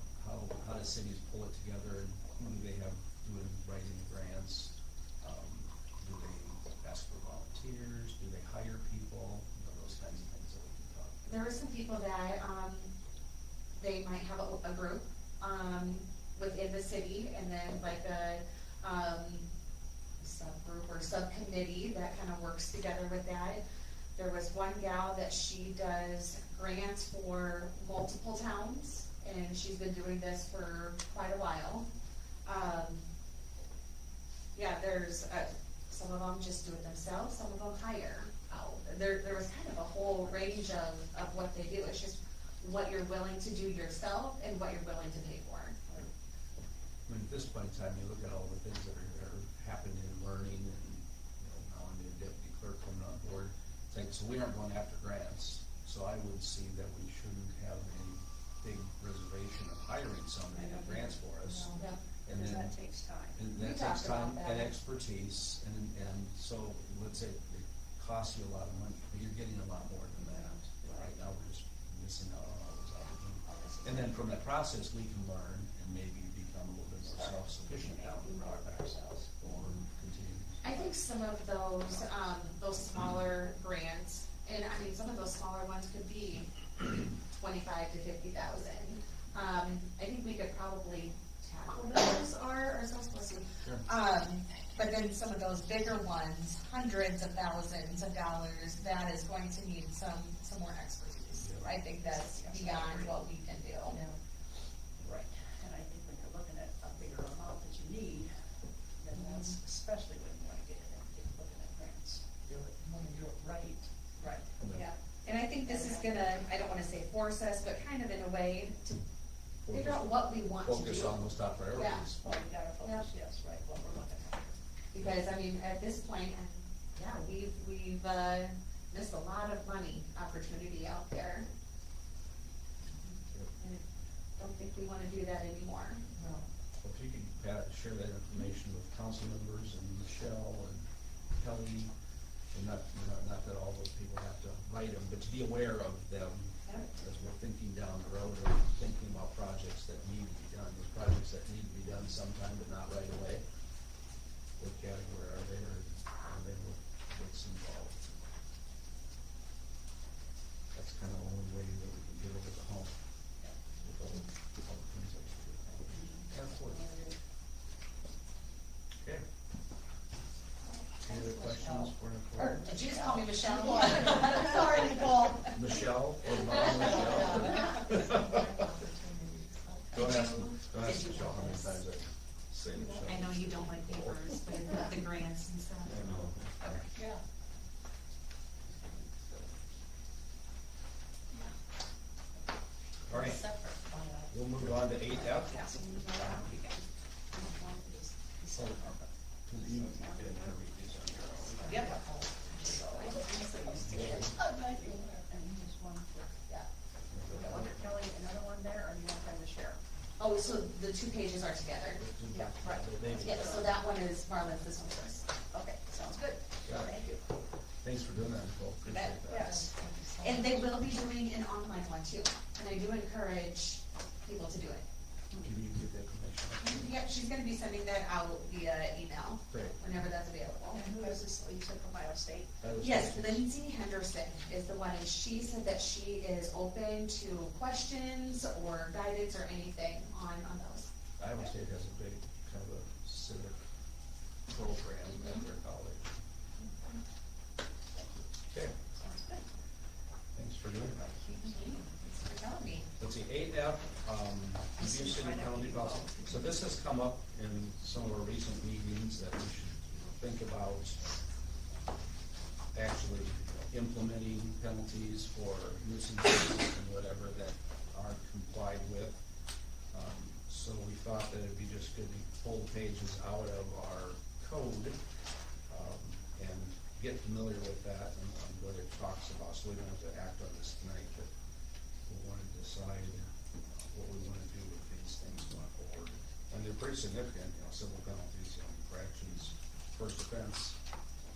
how do cities pull it together, and who do they have doing writing the grants? Do they ask for volunteers? Do they hire people? You know, those kinds of things that we can talk about. There are some people that, they might have a group, within the city, and then like a, subgroup or subcommittee that kind of works together with that. There was one gal that she does grants for multiple towns, and she's been doing this for quite a while. Yeah, there's, some of them just do it themselves, some of them hire out. There was kind of a whole range of what they do. It's just what you're willing to do yourself and what you're willing to pay for. I mean, at this point in time, you look at all the things that are happening in learning, and, you know, now I'm the deputy clerk coming on board. It's like, so we aren't going after grants, so I would see that we shouldn't have any big reservation of hiring somebody to do grants for us. Yeah. And Because then, that takes time. and We that takes talked about time and that. expertise, and so, let's say it costs you a lot of money, but you're getting a lot more than that. Right now, we're just missing out on all those opportunities. And then from that process, we can learn and maybe become a little bit more self-sufficient down the road ourselves, or continue. I think some of those smaller grants, and I mean, some of those smaller ones could be 25 to 50,000. I think we could probably tackle those ourselves, bless you. Sure. But then some of those bigger ones, hundreds of thousands of dollars, that is going to need some more expertise. Yeah. I think that's beyond what we can do. Yeah. Right. And I think when you're looking at a bigger amount that you need, then that's especially when you want to get in and get looking at grants. Do it, when you do it right. Right. Yeah, and I think this is gonna, I don't wanna say force us, but kind of in a way to figure out what we want to do. Focus on those top priorities. Well, you gotta focus, yes, right, what we're looking at. Because, I mean, at this point, yeah, we've missed a lot of money opportunity out there. And I don't think we wanna do that anymore. No. Well, if you could, Pat, share that information with council members and Michelle and Kelly, and not that all those people have to write them, but to be aware of them as we're thinking down the road or thinking about projects that need to be done. There's projects that need to be done sometime, but not right away. What category are they, or are they what's involved? That's kind of the only way that we can get over the hump. With all the things that we do. Absolutely. Okay. Any other questions for Nicole? Or, did you just call me Michelle? Sorry, Nicole. Michelle, or Mom Michelle? Don't ask Michelle how many times I say Michelle. I know you don't like papers, but the grants and stuff. I know. Yeah. All right, Separate. we'll move on to 8F. Yeah. Oh, two pages are together. Yeah, right. Yeah, so that one is Marlon's, this one's yours. Okay, sounds good. Got it. Thank you. Thanks for doing that, Nicole. You bet. Appreciate that. Yes. And they will be doing an online one too, and I do encourage people to do it. Can you get the information? Yep, she's gonna be sending that out via email, Great. whenever that's available. And who is this, you said from Iowa State? That was Yes, good. Lindsay Henderson is the one, and she said that she is open to questions or guidance or anything on those. Iowa State has a big kind of a civic program at their college. Okay, Sounds good. thanks for doing that. Thanks for telling me. Let's see, 8F, review city penalty policy. So this has come up in some of our recent meetings that we should think about actually implementing penalties for nuisances and whatever that aren't complied with. So we thought that it'd be just good to pull pages out of our code, and get familiar with that and what it talks about, so we don't have to act on this tonight, but we want to decide what we want to do with these things going forward. And they're pretty significant, civil penalties, infractions, first offense,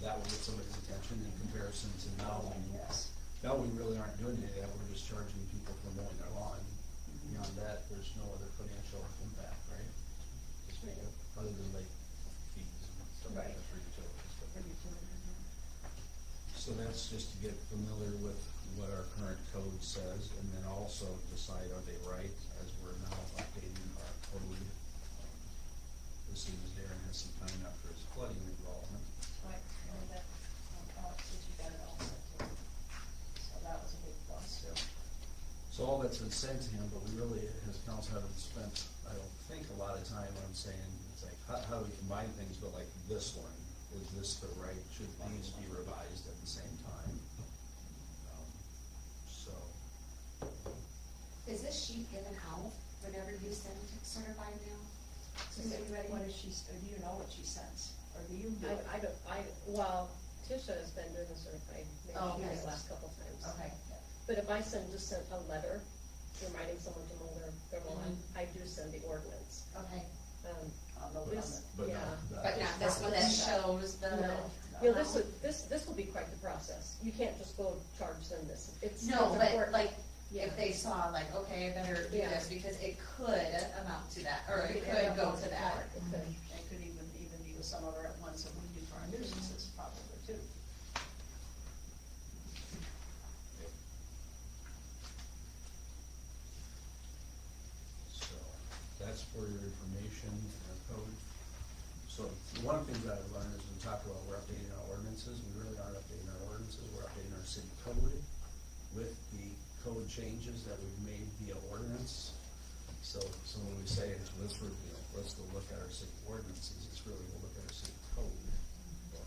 that will get somebody's attention in comparison to now. Yes. Now we really aren't doing any of that, we're just charging people for mowing their lawn. Beyond that, there's no other financial impact, right? Other than like fees and stuff like that for utilities. So that's just to get familiar with what our current code says, and then also decide are they right, as we're now updating our code. As soon as Darren has some time after his flooding involvement. Right, and that, Alex, that you got it all set too. So that was a big plus. So all that's been said to him, but we really, as council, haven't spent, I don't think, a lot of time on saying, it's like, how do we combine things, but like this one, is this the right, should these be revised at the same time? So, Is this sheet given out whenever you send certified mail? To everybody? What is she, do you know what she sends, or do you do it? Well, Tisha has been doing the certified, Oh, maybe okay. the last couple times. Okay. But if I just sent a letter reminding someone to mow their lawn, I do send the ordinance. Okay. On the This, but yeah. not. But not this one that shows the. No, you know, this will be quite the process. You can't just go charge them this. It's No, but important. like, Yeah. if they saw like, okay, I better do Yeah. this, because it could amount to that, or it could go to that. It could. It could even be with some of our ones that we do for our nuisances probably too. So, that's for your information, our code. So, one of the things that I've learned is we talk about we're updating our ordinances, we really aren't updating our ordinances, we're updating our city code with the code changes that we've made via ordinance. So when we say, let's go look at our city ordinances, it's really to look at our city code book,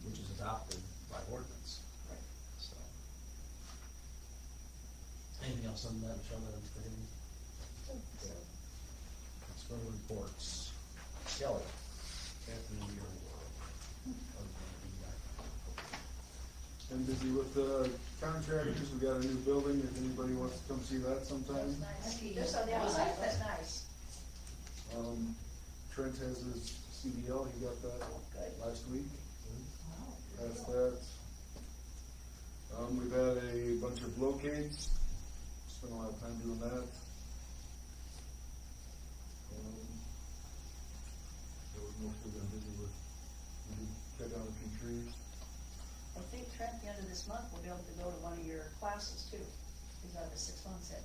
which is adopted by ordinance. Right. So. Anything else on that, Michelle, that I'm forgetting? So, Let's go to reports. Kelly, Catherine, your world. Been busy with the contractors, we got a new building, if anybody wants to come see that sometime. That's nice. Just on the outside, that's nice. Trent has his CDL, he got that Good. last week, Wow. that's that. We've had a bunch of locates, spent a lot of time doing that. That was mostly been busy with, we cut down a few trees. I think Trent, at the end of this month, will be able to go to one of your classes too. He's out of 6 months in,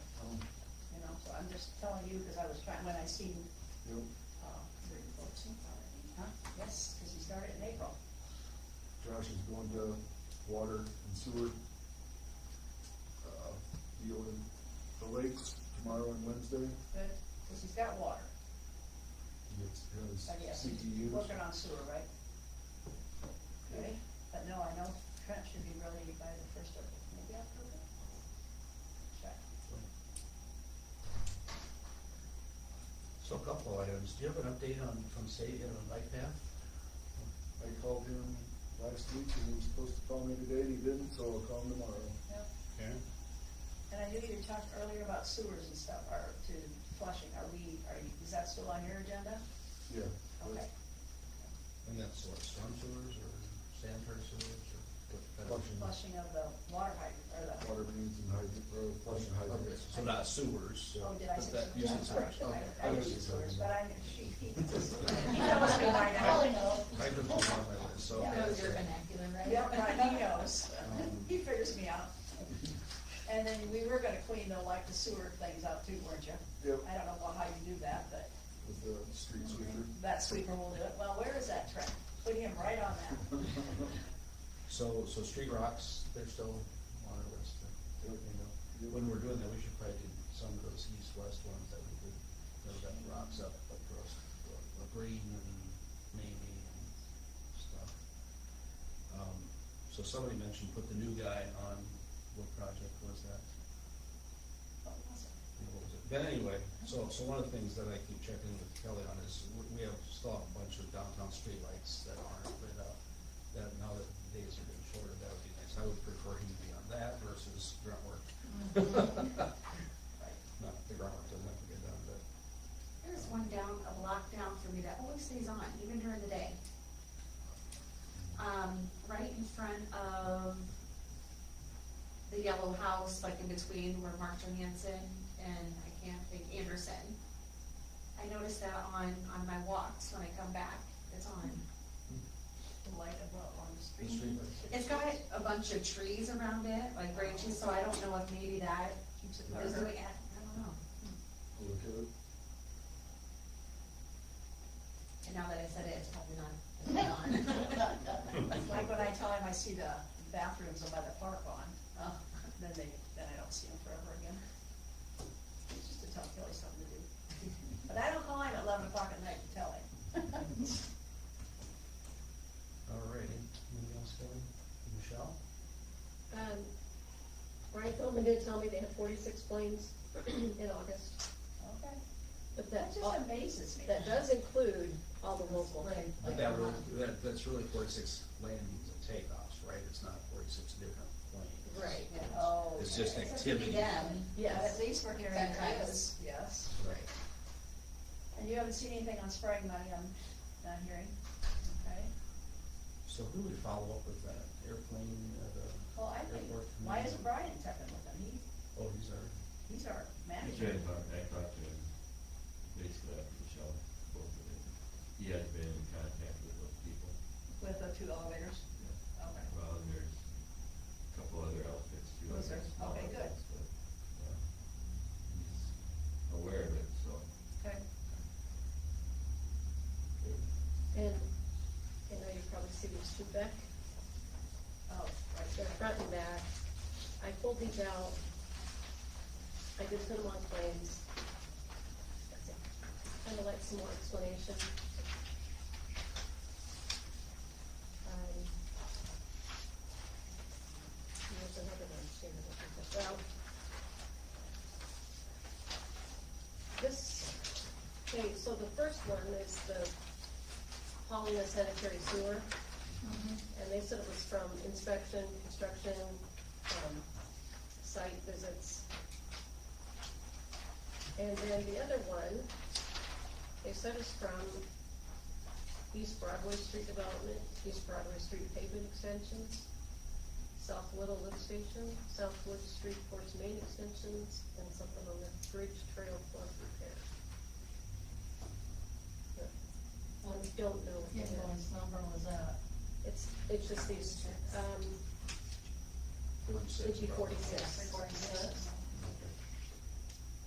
you know, so I'm just telling you, because I was trying, when I seen, Yep. huh? Yes, because he started in April. Josh is going to water and sewer, deal in the lakes tomorrow and Wednesday. Good, because he's got water. He gets his I guess he's CTUs. working on sewer, right? Okay, but no, I know Trent should be ready by the first of, maybe October? Check. So a couple of items, do you have an update from state yet on bike path? I called him last week and he was supposed to call me today and he didn't, so I'll call him tomorrow. Yep. Okay. And I knew you talked earlier about sewers and stuff, or to flushing, is that still on your agenda? Yeah. Okay. And that's what, storm sewers or sanitary sewers or what kind of? Flushing. Flushing of the water hydrant, or the. Water mains and hydrant, or flushing Okay, hydrants. so not sewers. Oh, did I but say? that Yeah, uses sorry. sewers. Okay. I didn't use sewers, but I knew he knows me by now. Probably know. Hydrants was on my list, so. Yeah. Knows your vernacular, right? Yep, right, he knows. Um, He figures me out. And then we were gonna clean like the sewer things out too, weren't you? Yep, I don't know how you do that, but with the street sweeper. that sweeper will do it. Well, where is that Trent? Put him right on that. So street rocks, they're still on our list. You know, when we're doing that, we should probably do some of those east-west ones that we could, those got the rocks up across, green and maybe and stuff. So somebody mentioned put the new guy on, what project was that? What was it? What was it? But anyway, so one of the things that I keep checking with Kelly on is, we have still have a bunch of downtown streetlights that aren't lit up. That now that the days are getting shorter, that would be nice. I would prefer him to be on that versus grunt work. Right. Not, the grunt work doesn't have to get done, but, There's one down, a block down for me that always stays on, even during the day. Right in front of the yellow house, like in between where Mark Johansson and I can't think, Anderson. I notice that on my walks when I come back, it's on. The light of what, on the the street? streetlights. It's got a bunch of trees around it, like branches, so I don't know if maybe that Keeps it is darker. doing it, I don't know. Look at it. And now that I said it, it's probably not, it's not on. Like when I tell him I see the bathrooms by the park on, Oh. then I don't see them forever again. It's just to tell Kelly something to do. But I don't call him at 11 o'clock at night to tell him. Alrighty, anything else, Kelly? Michelle? Brian Philman did tell me they had 46 planes in August, Okay. but That just amazes me. that does include all the local. But that's really 46 landings and takeoffs, right? It's not 46 different planes. Right, Oh. It's just okay. activity. Them. But yes, at least we're hearing That that kind of- is, yes. right. And you haven't seen anything on spraying money, I'm not hearing, okay? So who would follow up with that? Airplane, the Well, I think, airport? why committee? isn't Brian checking with them? Oh, he's our, He's our I manager. talked to him basically after Michelle spoke with him. He has been in contact with those people. With the two elevators? Okay. Well, and there's a couple other outfits too. Was there? small Okay, good. outfits, but, yeah. He's aware of it, so. Okay. And I know you probably see these two back, Oh, right they're there. front and back. I pulled these out. I did put them on planes. Kind of like some more explanation. Here's another one, too, that I took out. This, okay, so the first one is the Paullina sanitary sewer. And they said it was from inspection, construction, site visits. And then the other one, they said is from East Broadway Street Development, East Broadway Street pavement extensions, South Little Lift Station, South Wood Street Force Main extensions, and something on the bridge trail flood repair. But I don't know. what Yeah, that is. what number was that? It's just these, 46. it'd be 46. 46.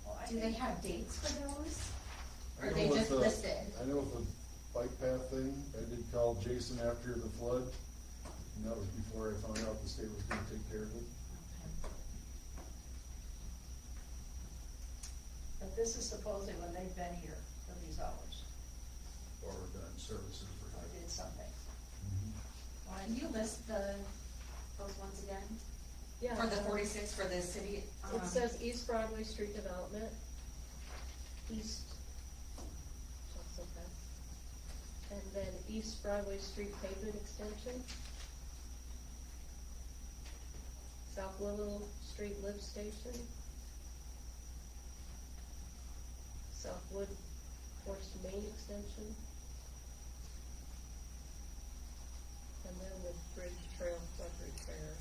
Well, I Do they think, have dates for those? I Or know they with just the- listed? I know with the bike path thing, I did call Jason after the flood, and that was before I found out the state was gonna take care of it. but this is supposedly when they've been here for these hours, Or done services for. or did something. Why- Can you list those ones again? Yeah. For the 46 for the city? It says East Broadway Street Development, East, and then East Broadway Street pavement extension, South Willow Street lift station, Southwood Forest Main Extension. And then the Bridge Trail flood repair.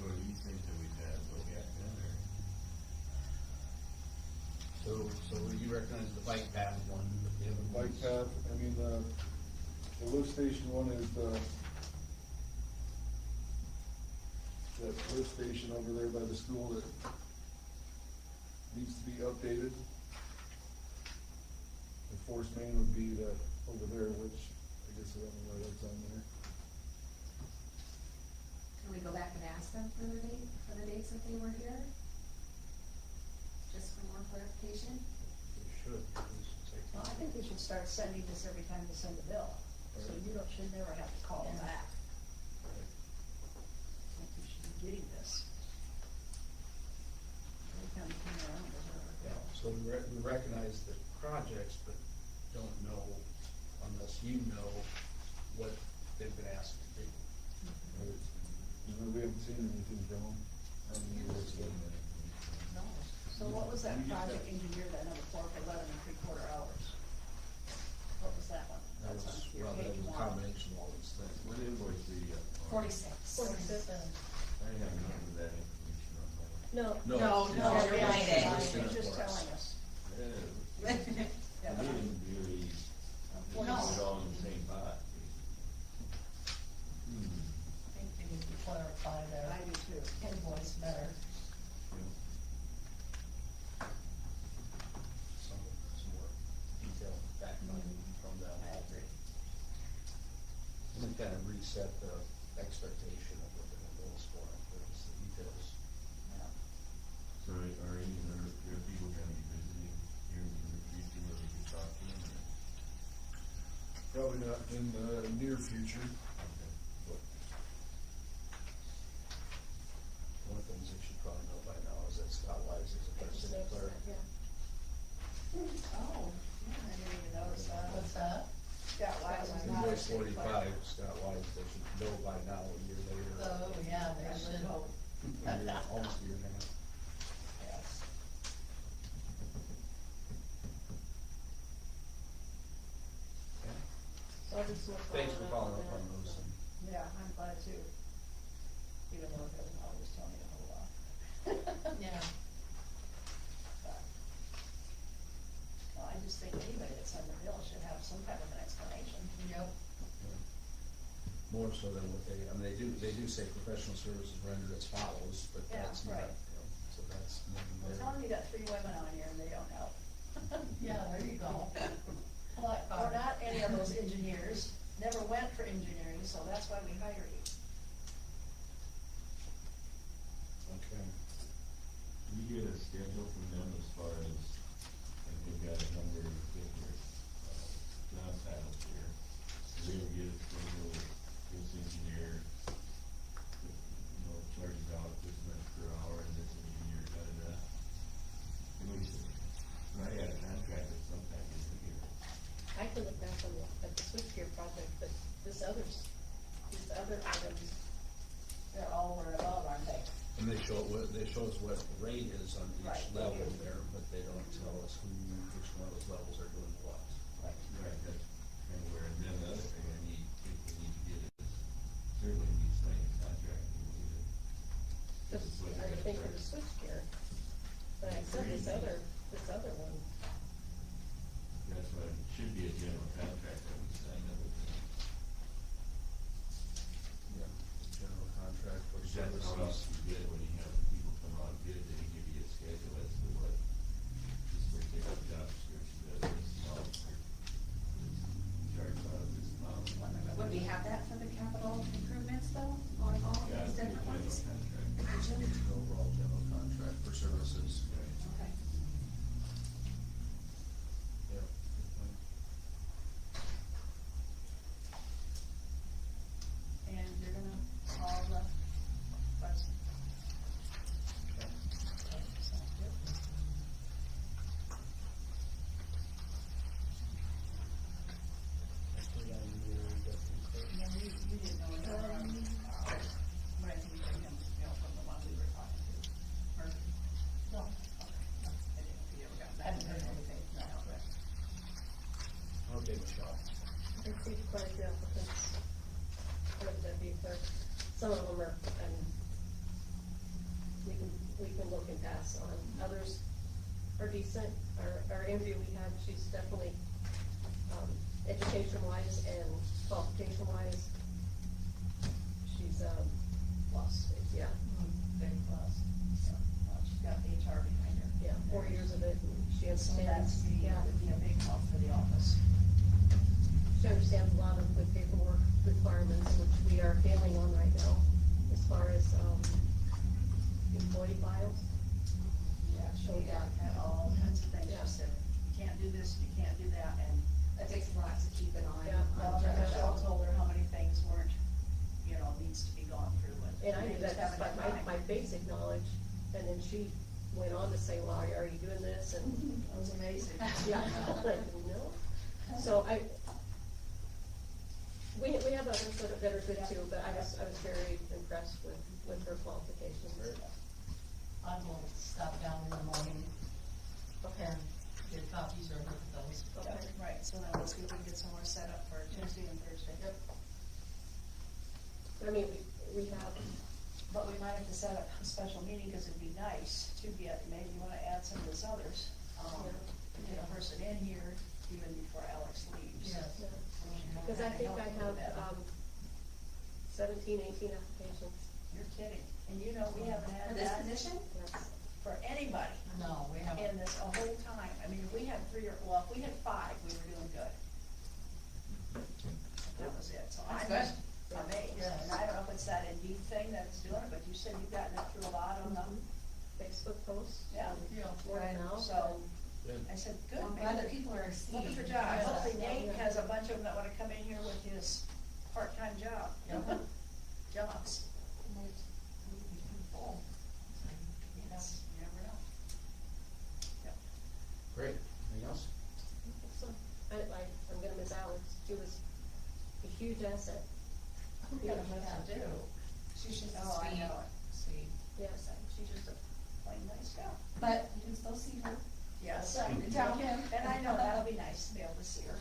So do you think that we've had a look at that, or? So you recognize the bike path one, but the other Bike ones- path, I mean, the lift station one is that lift station over there by the school that needs to be updated. The force main would be that over there, which I guess I don't know why that's on there. Can we go back and ask them for the dates that they were here? Just for more clarification? You should, because it's like- Well, I think we should start sending this every time we send a bill, so should never have to call them back. I think we should be getting this. Every time we turn around, there's another Yeah, bill. so we recognize the projects, but don't know, unless you know, what they've been asked to do. You know, we haven't seen anything from them. I don't know what's going on. No. So what was that project engineer, that number 4 for 11 3/4 hours? What was that one? That That's was, on your well, that page was a one. combination of all these things. What invoice do you got? 46. 46. I have none of that information on my. No. No, it's no, just- you're it's right. just listed It's just for us. telling us. Yeah, Yeah, we but didn't really put No. it all in the same pot. I think they need to clarify I their do too. invoice better. Some more detailed background from them. I agree. And then kind of reset the expectation of what the goals for, there's the details. Yeah. So are any other people gonna be visiting here in the future where we can talk to them? Probably not in the near future. Or? One of the things that you probably know by now is that Scott Wise is a I just city noticed clerk. that, yeah. Oh, yeah, I didn't even notice that. What's that? Scott Wise is not a Invoice city clerk. 45, Scott Wise, they should know by now, a year later. Oh, yeah, they I should should. hope. Almost a year and a half. Yes. Okay. So I'll just look Thanks for following up that. on those. Yeah, I'm glad too. Even though it doesn't always tell me a whole lot. Yeah. But, well, I just think anybody that's on the bill should have some kind of an explanation. Yep. More so than what they, I mean, they do say professional services rendered as follows, but Yeah, that's not, right. so that's more Well, than tell their. them you got 3 women on here and they don't help. Yeah, there you go. But we're not any of those engineers, never went for engineering, so that's why we hire you. Okay. Do we get a schedule from them as far as, like, they've got a number of different, job titles here? Do we ever get a schedule with this engineer, you know, charges out this much per hour, and this engineer, da-da-da? Can we, I had a contract at some time, didn't we? I can look back on at the switchgear project, but these other items, They're all over and above, aren't they? And they show us what the rate is on Right. each level there, but they don't tell us which one of those levels are doing what. Right, that's kind of where, and then the other thing I think we need to get is, certainly we need to sign a contract, we need to. just, I would think for the switchgear. But I said this other one, That's what, it should be a general contract that we sign up with them. Yeah. General contract for Because that's how else services. you get when you have people come out and bid, they give you a schedule as to what this particular job description does, this amount, or this charge out of this amount. Would we have that for the capital improvements though, on all Yeah, these it's a different general ones? contract. Overall general contract for services. Right. Okay. received quite a few applicants for the deputy clerk. Some of them are, we can look and pass on. Others are decent. Our interview we had, she's definitely, education-wise and qualification-wise, she's, plus, yeah, Big plus. So, she's got the HR behind her. yeah, 4 years of it, and she So understands, yeah, would be a big help for the office. she understands a lot of the paperwork requirements, which we are failing on right now, as far as, employee files. Yeah, she had all kinds of things. Yeah. She said, you can't do this, you can't do that, and That takes a lot to keep an eye Yeah. on. Michelle told her how many things weren't, needs to be gone through. And I knew they just that's haven't like had my time. basic knowledge, and then she went on to say, well, are you doing this, and, That was amazing. yeah, like, no. So we have others that are good too, but I was very impressed with her qualifications. I will stop down in the morning and get copies or look at those. Okay. Right, so then let's see if we can get somewhere set up for Tuesday and Thursday. Yep. I mean, we have, But we might have to set up a special meeting, because it'd be nice to get, maybe you wanna add some of those others. Get a person in here even before Alex leaves. Yes. because I think I have, 17, 18 applications. You're kidding. And we haven't For had this that position? Yes. for anybody No, we haven't. in this a whole time. I mean, if we had if we had 5, we were doing good. That was it, so I'm That's just amazed. Yes. And I don't know if it's that Indeed thing that's doing it, but you said you've gotten it through a lot on them. Facebook posts. Yeah. Yeah. Word of mouth. So, Good. I said, good. I'm glad that people are seeing. Looking for jobs. Yeah. Hopefully Nate Yeah. has a bunch of them that wanna come in here with his part-time job. Yep. Jobs. Full. Yes, you never know. Yep. Great. Anything else? So, I'm gonna miss Alex. She was a huge asset. We're gonna have to do. She's just Oh, I sweet. know it. See. Yes. She's just a plain nice gal. But you can still see her. Yes. So, tell him. And I know that'll be nice to be able to see her.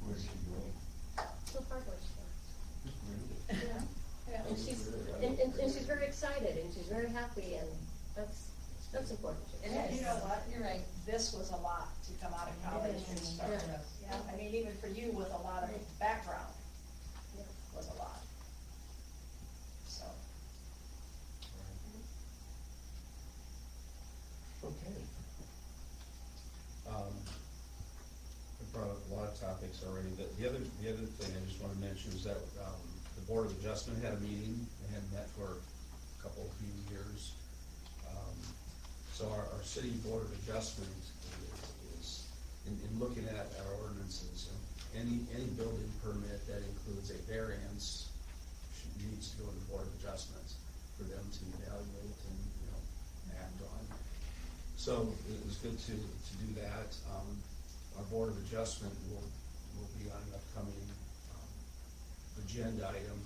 Where's she going? So hardware store. Really? Yeah. Yeah. And she's very excited, and she's very happy, and that's important. It And is. you know what? You're right. This was a lot to come out of college and start. Yeah. Yeah, I mean, even for you with a lot of background, Yeah. was a lot. So, Okay. We brought up a lot of topics already. The other thing I just wanna mention is that, the Board of Adjustment had a meeting. They hadn't met for a few years. So our city Board of Adjustment is, in looking at our ordinances, any building permit that includes a variance needs to go to the Board of Adjustments for them to evaluate and, act on. So it was good to do that. Our Board of Adjustment will be on an upcoming, agenda item,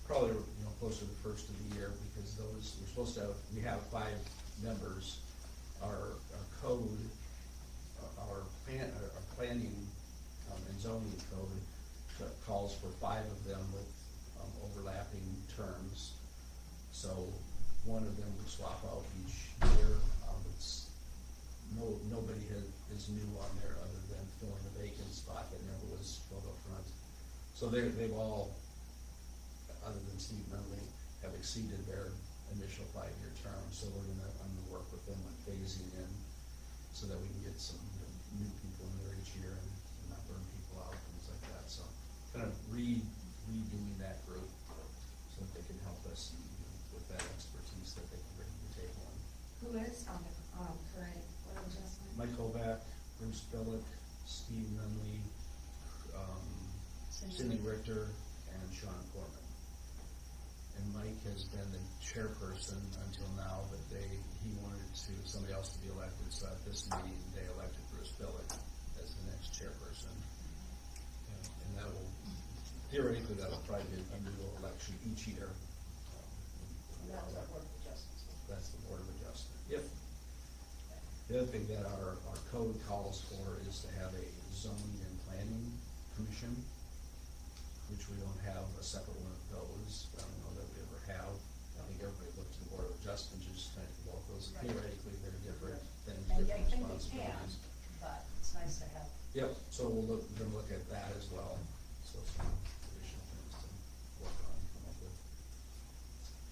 probably, closer to the first of the year, because we have 5 members. Our code, our planning, and zoning code calls for 5 of them with, overlapping terms. So one of them will swap out each year. Nobody is new on there other than filling a vacant spot that never was filled up front. So they've all, other than Steve Nunley, have exceeded their initial 5-year term. So I'm gonna work with them on phasing in so that we can get some new people in there each year and not burn people out, things like that. So kind of redoing that group so that they can help us with that expertise that they can bring to the table. Who is on the, current Board of Adjustment? Mike Kovac, Bruce Billick, Steve Nunley, Cindy Richter, and Sean Corman. And Mike has been the chairperson until now, but he wanted somebody else to be elected, so at this meeting, they elected Bruce Billick as the next chairperson. And that will, theoretically, that'll probably be a new election each year. and that was our Board of Adjustments. That's the Board of Adjustment. Yep. The other thing that our code calls for is to have a zoning and planning commission. which we don't have a separate one of those. I don't know that we ever have. I think everybody looked to the Board of Adjustment, just kind of about those. Right. Theoretically, they're different things, And different I think we can, responsibilities. but it's nice to have. Yep, so we're gonna look at that as well, so some additional things to work on, come up with.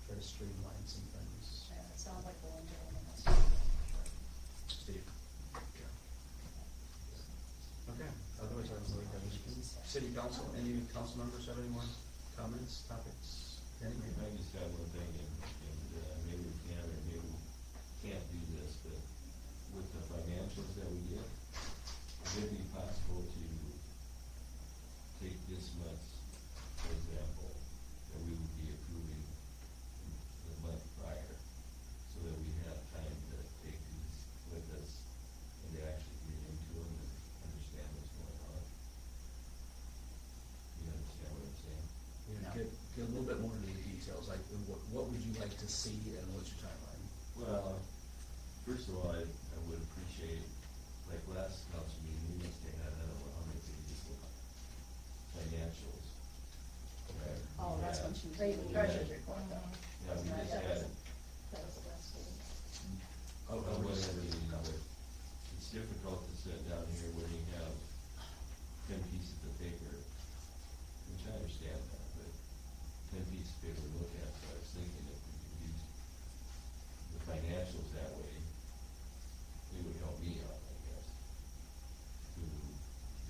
Try to streamline some things. And it sounds like the one gentleman was. Steve? Okay, otherwise I don't really have anything. City council, any council members have any more comments, topics? Any? I just got one thing, and maybe we can, or maybe we can't do this, but with the financials that we get, would it be possible to take this month, for example, that we would be approving the month prior, so that we have time to take these with us and to actually get into them and understand what's going on? You understand what I'm saying? Yeah, get a little bit more into the details, like what would you like to see and what's your timeline? Well, first of all, I would appreciate, like last council meeting, we just had, I don't know how many pages of financials. Okay. Oh, that's when she was Right. doing the treasurer's report though. Yeah, we Wasn't just that- had, That was the last meeting. whatever, it's difficult to sit down here when you have 10 pieces of paper, which I understand that, but 10 pieces of paper to look at, so I was thinking if we could use the financials that way, it would help me out, I guess, to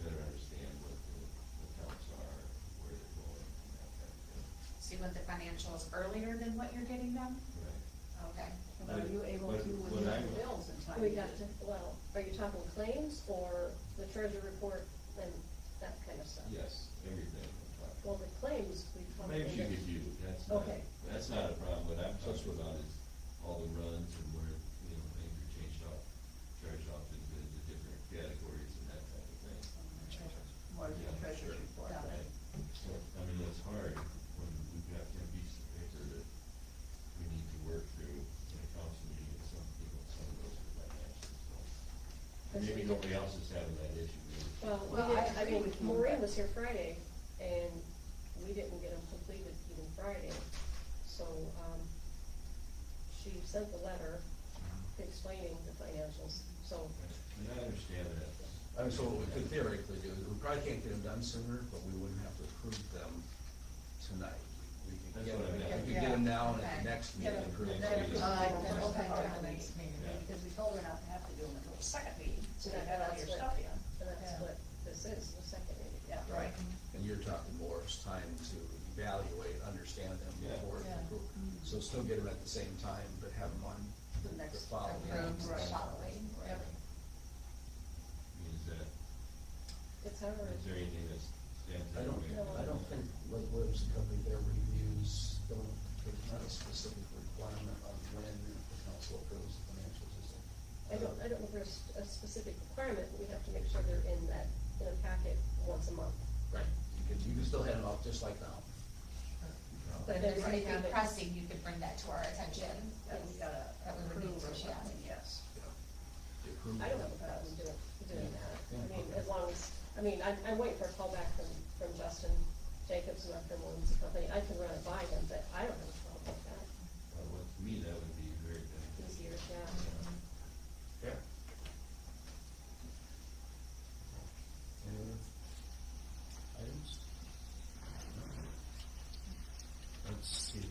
better understand what the accounts are, where they're going, and that kind of thing. So you want the financials earlier than what you're getting them? Right. Okay. But are you able to But with I- the bills in time? We have to, well, are you talking claims or the treasury report and that kind of stuff? Yes, everything. Well, the claims, we probably. Maybe you could do, Okay. that's not a problem, what I'm talking about is all the runs and where, things are changed off, charged off into the different categories and that type of thing. What is the Yeah, treasurer's sure. report? Got it. So, I mean, it's hard when we've got 10 pieces of paper that we need to work through in a council meeting, and some of those are financials, so. And maybe nobody else is having that issue, maybe. Well, Well, I agree with you, Maureen but- was here Friday, and we didn't get them completed even Friday. So, she sent the letter explaining the financials, so. And I understand that. I mean, so what we could theoretically do, we probably can't get them done sooner, but we wouldn't have to approve them tonight. We could That's get what I them, meant. we could get them now and at Okay. the next Yeah, meeting approve them. then approve Oh, them. then Okay, okay, all right. next meeting. Yeah. Because we told her not to have to do them until the second meeting, so you and got all that's your what- stuff in. And that's Yeah. what this is, the second meeting. Yeah, right. And you're talking more, it's time to evaluate, understand them Yeah. before it's Yeah. approved. So still get them at the same time, but have them on The the next following. Approved Right. following. Yep. Is that, It's hard. is there anything that stands I out? don't think, what was the company, their reviews don't, there's not a specific requirement on when the council approves the financials, is there? I don't know if there's a specific requirement, but we have to make sure they're in a packet once a month. Right. You can still hand them out just like now. But If there's everybody have anything it. pressing, you could bring that to our attention. That we gotta That we would need approve or to, yeah. something, yes. The approval. I don't have a problem doing that. Yeah. I mean, as long as, I'm waiting for a call back from Justin Jacobs, and from Williams Company. I can run it by him, but I don't have a problem with that. Well, to me, that would be very beneficial. Easier, yeah. Yeah. Any other items? Let's see,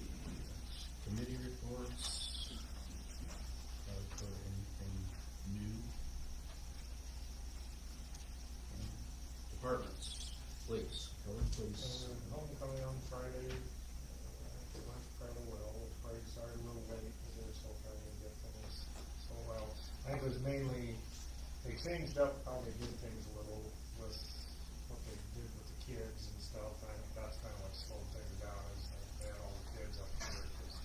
committee reports, for anything new? Departments, please, please. Homecoming on Friday, it went fairly well, Friday started a little late, because they were still trying to get things so well. I think it was mainly, they changed up how they did things a little with what they did with the kids and stuff, and I think that's kind of what slowed things down, is that they had all the kids up here, because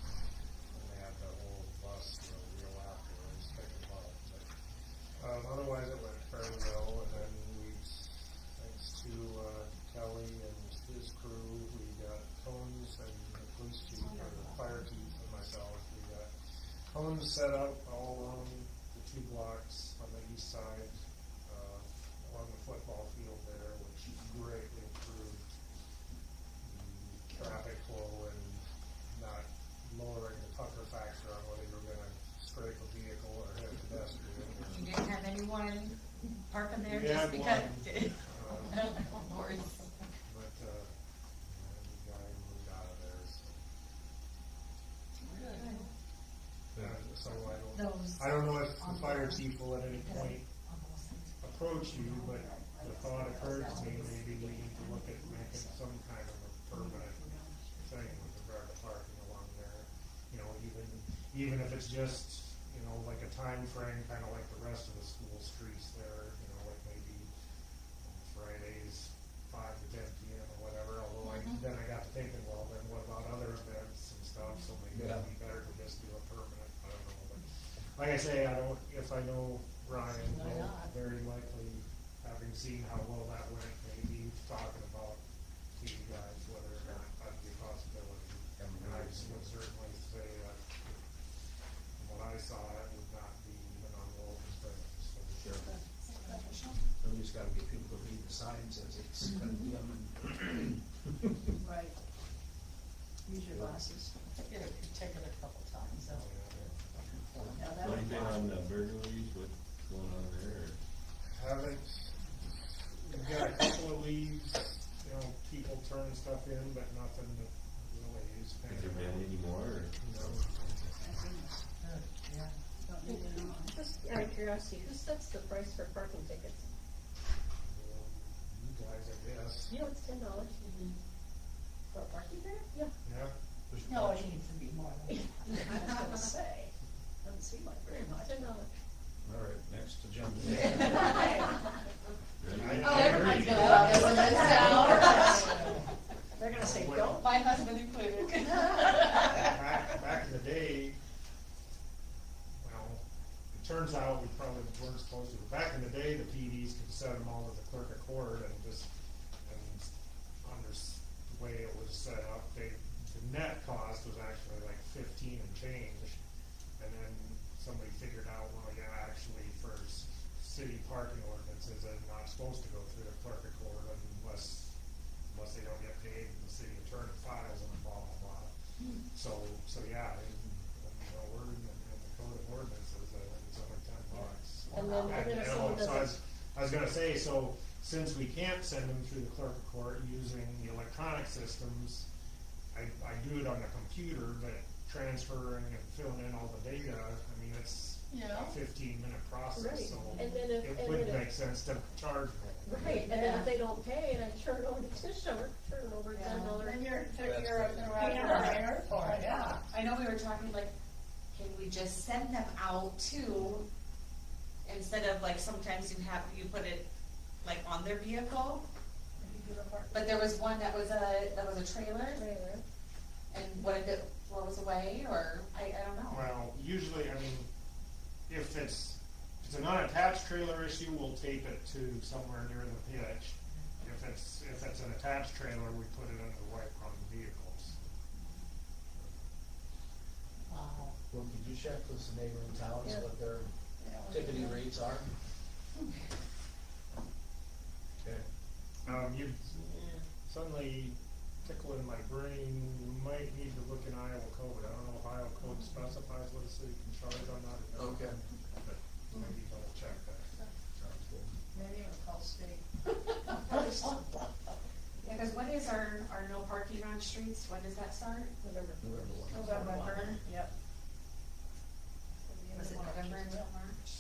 when they had the whole bus, real afterwards, pick them up, but, otherwise it went fairly well, and then thanks to Kelly and his crew, we got cones, and the police chief, or the fire chief and myself, we got cones set up all along the 2 blocks on the east side, along the football field there, which greatly improved had because. one, Lord. but, the guy moved out of there, so Those. I don't know if the fire chief will at any point approach you, but the thought occurred to me, maybe we need to look at making some kind of a permanent thing with regard to parking along there. You know, even if it's just, you know, like a time frame, kinda like the rest of the school streets there, you know, like maybe Fridays, 5 to 10 PM or whatever, although then I got to thinking, well, then what about other events and stuff, so maybe it'd be better to just do a permanent, I don't know, but, like I say, if I know Ryan, Why will not? very likely, having seen how well that went, maybe talking about to you guys whether or not that'd be a possibility. And I would certainly say that from what I saw, it would not be even on Wolf's terms, so. Sure. So we just gotta get people to read the signs as it's condemned. Right. Use your glasses. Take it a couple times, though. Now, that would Anything fly. on the burglaries, what's going on there, or? Haven't, we've got a couple of leads, you know, people turning stuff in, but nothing that really is. Has there been any more, or? No. Thank goodness. Yeah. Don't need it on. Just out of curiosity, who sets the price for parking tickets? You guys, I guess, You know, it's $10. For a parking ticket? Yeah. yeah. No, it needs to be more than I was gonna say, doesn't seem like very much. $10. All right, next agenda. Really? Oh, everybody's gonna love this one, now. They're gonna say, don't. My husband included. Back in the day, well, it turns out we probably weren't supposed to, but back in the day, the PDs could set them all to the clerk of court and just, and under the way it was set up, the net cost was actually like 15 and change. And then somebody figured out, well, yeah, actually for city parking ordinances, they're not supposed to go through the clerk of court unless they don't get paid and the city attorney files them, blah, blah, blah. So yeah, in the word, in the code of ordinances, I think it's only $10. And then And, even if you know, someone so doesn't, I was gonna say, so since we can't send them through the clerk of court using the electronic systems, I do it on the computer, but transferring and filling in all the data, I mean, it's Yeah. a 15-minute process, Right. so And then if- it and would then if- make sense to charge them. right, and then if they don't pay and I turn it over to Tisha, turn over $10. Then you're Right. for it, yeah. I know we were talking like, can we just send them out too, instead of like sometimes you put it like on their vehicle? But there was one that was a trailer, Trailer. and what if it blows away, or I don't know. Well, usually, I mean, if it's an unattached trailer issue, we'll tape it to somewhere near the hitch. If it's an attached trailer, we put it under wiper on the vehicles. Wow. Well, could you check with the neighboring towns Yeah. what their ticketing rates are? Okay. You suddenly tickling my brain, you might need to look in Iowa code. I don't know if Iowa code specifies what a city can charge on that. or not, Okay. But maybe double check that. Sounds good. Maybe it'll call state. Yeah, because what is our no parking on streets, when does that start? November. November. Yep. Was it November until March?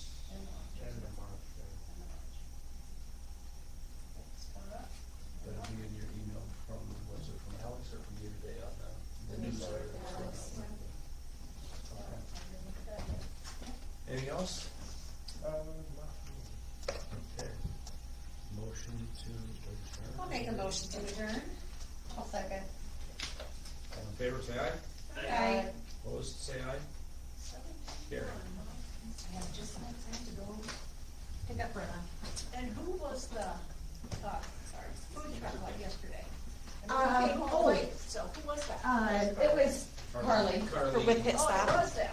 End of March, yeah. That'll be in your email from, was it from Alex or from you today on the newsletter? Alex, Okay. Anything else? Okay. Motion to adjourn. I'll make a motion to adjourn. I'll second. All in favor, say aye. Aye. Opposed, say aye. Carry. I have just enough time to go pick up Brenna. And who was the, food truck like yesterday? Oh, wait. So who was that? It was Carly, Carly. with Pit Oh, Stop. it was that.